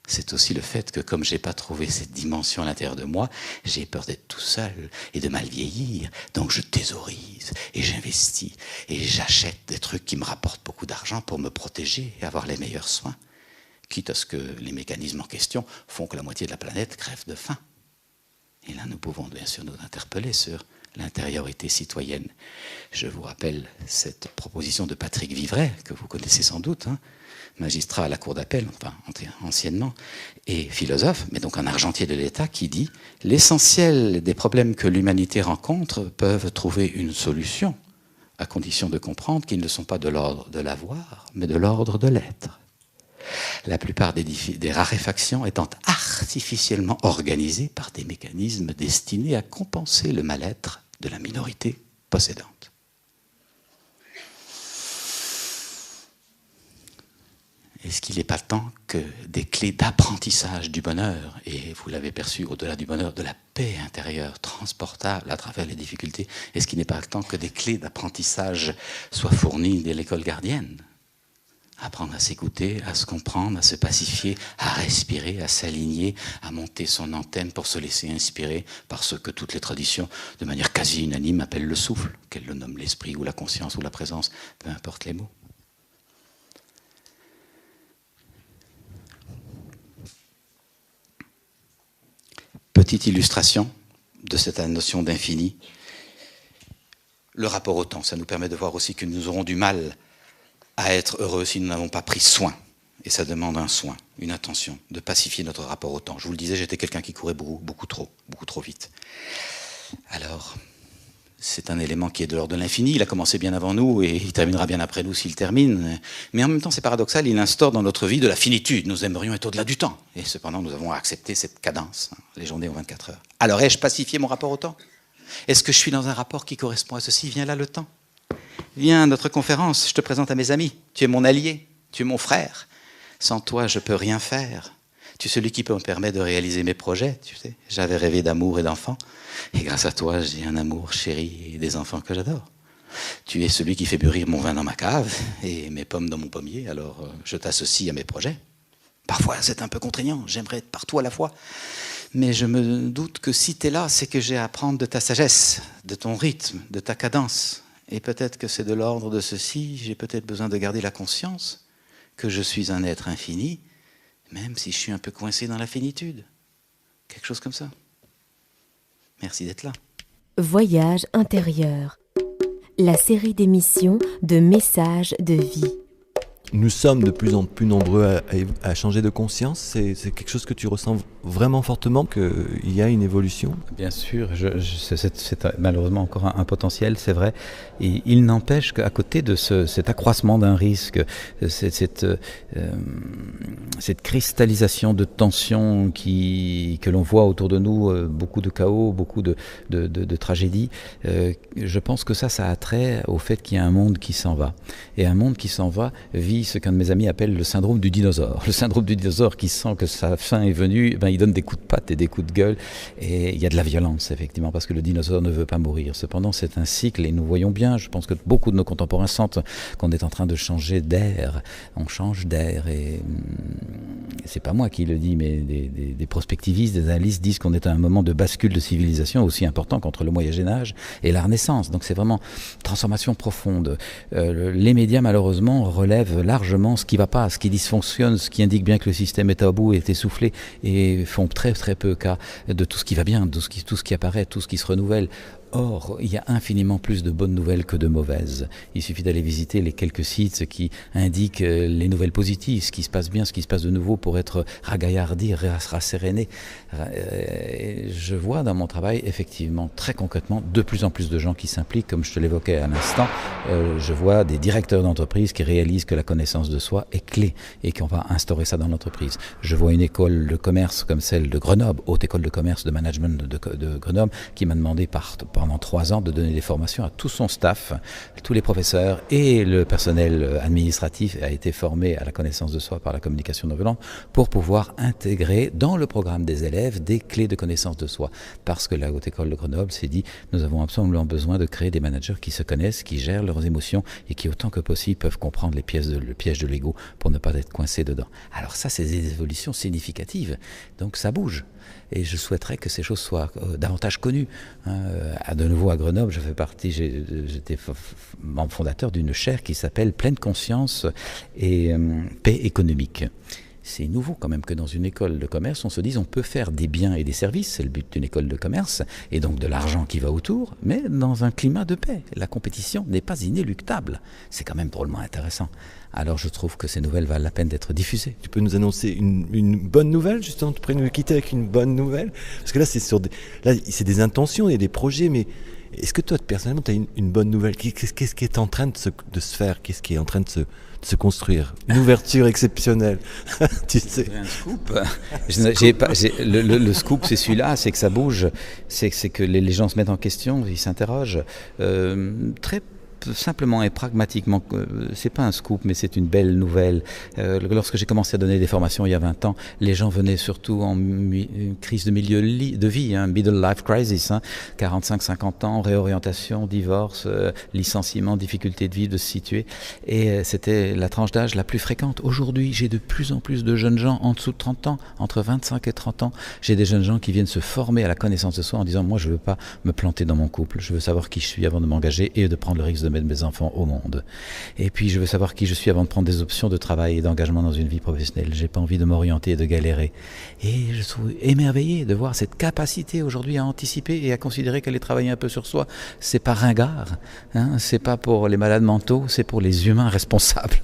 c'est aussi le fait que comme je n'ai pas trouvé cette dimension à l'intérieur de moi, j'ai peur d'être tout seul et de mal vieillir. Donc je thésaurise et j'investis et j'achète des trucs qui me rapportent beaucoup d'argent pour me protéger et avoir les meilleurs soins. Quitte à ce que les mécanismes en question font que la moitié de la planète crève de faim. Et là, nous pouvons bien sûr nous interpeller sur l'intériorité citoyenne. Je vous rappelle cette proposition de Patrick Vivray, que vous connaissez sans doute, magistrat à la cour d'appel, enfin anciennement, et philosophe, mais donc un argentier de l'État, qui dit « L'essentiel des problèmes que l'humanité rencontre peuvent trouver une solution, à condition de comprendre qu'ils ne sont pas de l'ordre de l'avoir, mais de l'ordre de l'être. La plupart des raréfactions étant artificiellement organisées par des mécanismes destinés à compenser le mal-être de la minorité possédante. » Est-ce qu'il n'est pas temps que des clés d'apprentissage du bonheur, et vous l'avez perçu au-delà du bonheur, de la paix intérieure, transportable à travers les difficultés, est-ce qu'il n'est pas temps que des clés d'apprentissage soient fournies dès l'école gardienne ? Apprendre à s'écouter, à se comprendre, à se pacifier, à respirer, à s'aligner, à monter son antenne pour se laisser inspirer par ce que toutes les traditions, de manière quasi unanime, appellent le souffle, qu'elles le nomment l'esprit ou la conscience ou la présence, peu importe les mots. Petite illustration de cette notion d'infini. Le rapport au temps, ça nous permet de voir aussi que nous aurons du mal à être heureux si nous n'avons pas pris soin. Et ça demande un soin, une attention, de pacifier notre rapport au temps. Je vous le disais, j'étais quelqu'un qui courait beaucoup trop vite. Alors, c'est un élément qui est de l'ordre de l'infini. Il a commencé bien avant nous et il terminera bien après nous s'il termine. Mais en même temps, c'est paradoxal, il instaure dans notre vie de la finitude. Nous aimerions être au-delà du temps. Et cependant, nous avons accepté cette cadence. Les journées ont 24 heures. Alors, ai-je pacifié mon rapport au temps ? Est-ce que je suis dans un rapport qui correspond à ceci ? Viens là le temps. Viens à notre conférence, je te présente à mes amis. Tu es mon allié, tu es mon frère. Sans toi, je ne peux rien faire. Tu es celui qui me permet de réaliser mes projets, tu sais. J'avais rêvé d'amour et d'enfants. Et grâce à toi, j'ai un amour chéri et des enfants que j'adore. Tu es celui qui fait mûrir mon vin dans ma cave et mes pommes dans mon pommier. Alors, je t'associe à mes projets. Parfois, c'est un peu contraignant. J'aimerais être partout à la fois. Mais je me doute que si tu es là, c'est que j'ai à apprendre de ta sagesse, de ton rythme, de ta cadence. Et peut-être que c'est de l'ordre de ceci. J'ai peut-être besoin de garder la conscience que je suis un être infini, même si je suis un peu coincé dans la finitude. Quelque chose comme ça. Merci d'être là. Voyage intérieur. La série d'émissions de messages de vie. Nous sommes de plus en plus nombreux à changer de conscience. C'est quelque chose que tu ressens vraiment fortement, qu'il y a une évolution? Bien sûr, c'est malheureusement encore un potentiel, c'est vrai. Et il n'empêche qu'à côté de cet accroissement d'un risque, cette cristallisation de tensions que l'on voit autour de nous, beaucoup de chaos, beaucoup de tragédies, je pense que ça a trait au fait qu'il y a un monde qui s'en va. Et un monde qui s'en va vit ce qu'un de mes amis appelle le syndrome du dinosaure. Le syndrome du dinosaure qui sent que sa fin est venue, il donne des coups de patte et des coups de gueule. Et il y a de la violence, effectivement, parce que le dinosaure ne veut pas mourir. Cependant, c'est un cycle et nous voyons bien, je pense que beaucoup de nos contemporains sentent qu'on est en train de changer d'air. On change d'air et c'est pas moi qui le dis, mais des prospectivistes, des analystes disent qu'on est à un moment de bascule de civilisation aussi important qu'entre le Moyen-Âge et la Renaissance. Donc c'est vraiment transformation profonde. Les médias, malheureusement, relèvent largement ce qui ne va pas, ce qui dysfonctionne, ce qui indique bien que le système est à bout, est essoufflé, et font très très peu cas de tout ce qui va bien, de tout ce qui apparaît, tout ce qui se renouvelle. Or, il y a infiniment plus de bonnes nouvelles que de mauvaises. Il suffit d'aller visiter les quelques sites qui indiquent les nouvelles positives, ce qui se passe bien, ce qui se passe de nouveau pour être ragaillardi, rasséréné. Je vois dans mon travail, effectivement, très concrètement, de plus en plus de gens qui s'impliquent, comme je te l'évoquais à l'instant. Je vois des directeurs d'entreprise qui réalisent que la connaissance de soi est clé et qu'on va instaurer ça dans l'entreprise. Je vois une école de commerce comme celle de Grenoble, haute école de commerce de management de Grenoble, qui m'a demandé pendant 3 ans de donner des formations à tout son staff, tous les professeurs et le personnel administratif a été formé à la connaissance de soi par la communication non violente pour pouvoir intégrer dans le programme des élèves des clés de connaissance de soi. Parce que la Haute École de Grenoble s'est dit, nous avons absolument besoin de créer des managers qui se connaissent, qui gèrent leurs émotions et qui autant que possible peuvent comprendre le piège de l'ego pour ne pas être coincés dedans. Alors ça, c'est des évolutions significatives. Donc ça bouge. Et je souhaiterais que ces choses soient davantage connues. De nouveau à Grenoble, j'étais membre fondateur d'une chaire qui s'appelle Pleine conscience et paix économique. C'est nouveau quand même que dans une école de commerce, on se dise on peut faire des biens et des services, c'est le but d'une école de commerce, et donc de l'argent qui va autour, mais dans un climat de paix. La compétition n'est pas inéluctable. C'est quand même drôlement intéressant. Alors je trouve que ces nouvelles valent la peine d'être diffusées. Tu peux nous annoncer une bonne nouvelle, justement, tu pourrais nous quitter avec une bonne nouvelle? Parce que là, c'est des intentions, il y a des projets, mais est-ce que toi, personnellement, tu as une bonne nouvelle? Qu'est-ce qui est en train de se faire? Qu'est-ce qui est en train de se construire? Une ouverture exceptionnelle. Tu sais. Un scoop. Le scoop, c'est celui-là, c'est que ça bouge, c'est que les gens se mettent en question, ils s'interrogent. Très simplement et pragmatiquement, c'est pas un scoop, mais c'est une belle nouvelle. Lorsque j'ai commencé à donner des formations il y a 20 ans, les gens venaient surtout en crise de milieu de vie, middle life crisis, 45-50 ans, réorientation, divorce, licenciement, difficulté de vie, de se situer. Et c'était la tranche d'âge la plus fréquente. Aujourd'hui, j'ai de plus en plus de jeunes gens en dessous de 30 ans, entre 25 et 30 ans. J'ai des jeunes gens qui viennent se former à la connaissance de soi en disant, moi, je veux pas me planter dans mon couple. Je veux savoir qui je suis avant de m'engager et de prendre le risque de mettre mes enfants au monde. Et puis je veux savoir qui je suis avant de prendre des options de travail et d'engagement dans une vie professionnelle. J'ai pas envie de m'orienter et de galérer. Et je trouve émerveillé de voir cette capacité aujourd'hui à anticiper et à considérer qu'aller travailler un peu sur soi, c'est pas ringard, c'est pas pour les malades mentaux, c'est pour les humains responsables.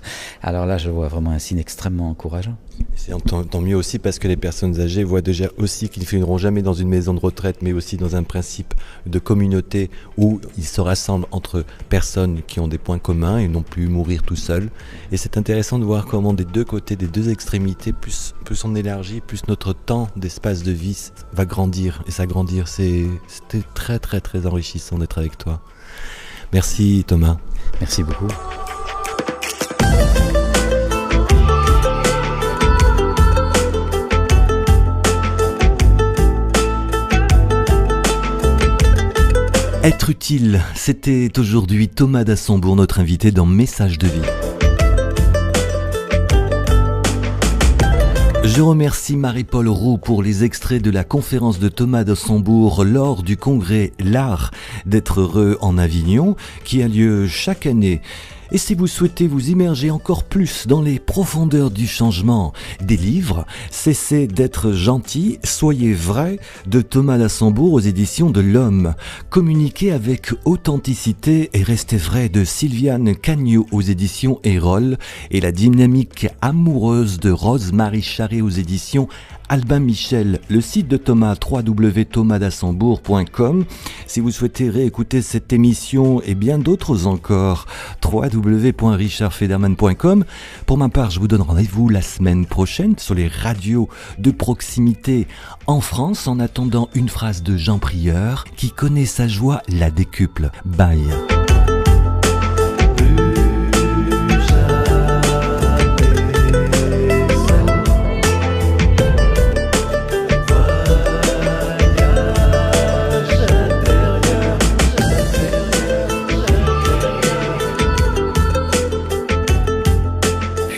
Alors là, je vois vraiment un signe extrêmement encourageant. C'est tant mieux aussi parce que les personnes âgées voient déjà aussi qu'ils ne finiront jamais dans une maison de retraite, mais aussi dans un principe de communauté où ils se rassemblent entre personnes qui ont des points communs et non plus mourir tout seuls. Et c'est intéressant de voir comment des deux côtés, des deux extrémités, plus on élargit, plus notre temps d'espace de vie va grandir. Et s'agrandir, c'était très très très enrichissant d'être avec toi. Merci Thomas. Merci beaucoup. Être utile, c'était aujourd'hui Thomas d'Assembourg, notre invité dans Message de vie. Je remercie Marie-Paul Roux pour les extraits de la conférence de Thomas d'Assembourg lors du congrès L'Art d'être heureux en Avignon, qui a lieu chaque année. Et si vous souhaitez vous immerger encore plus dans les profondeurs du changement des livres, Cessez d'être gentil, soyez vrai de Thomas d'Assembourg aux éditions de l'Homme. Communiquez avec authenticité et restez vrai de Sylviane Cagnot aux éditions Erol et la dynamique amoureuse de Rose-Marie Charret aux éditions Albin Michel. Le site de Thomas, www.thomasdassembourg.com. Si vous souhaitez réécouter cette émission et bien d'autres encore, www.richardfederman.com. Pour ma part, je vous donne rendez-vous la semaine prochaine sur les radios de proximité en France. En attendant, une phrase de Jean Prieur: qui connaît sa joie la décuple. Bye.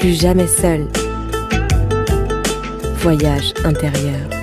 Plus jamais seul. Voyage intérieur.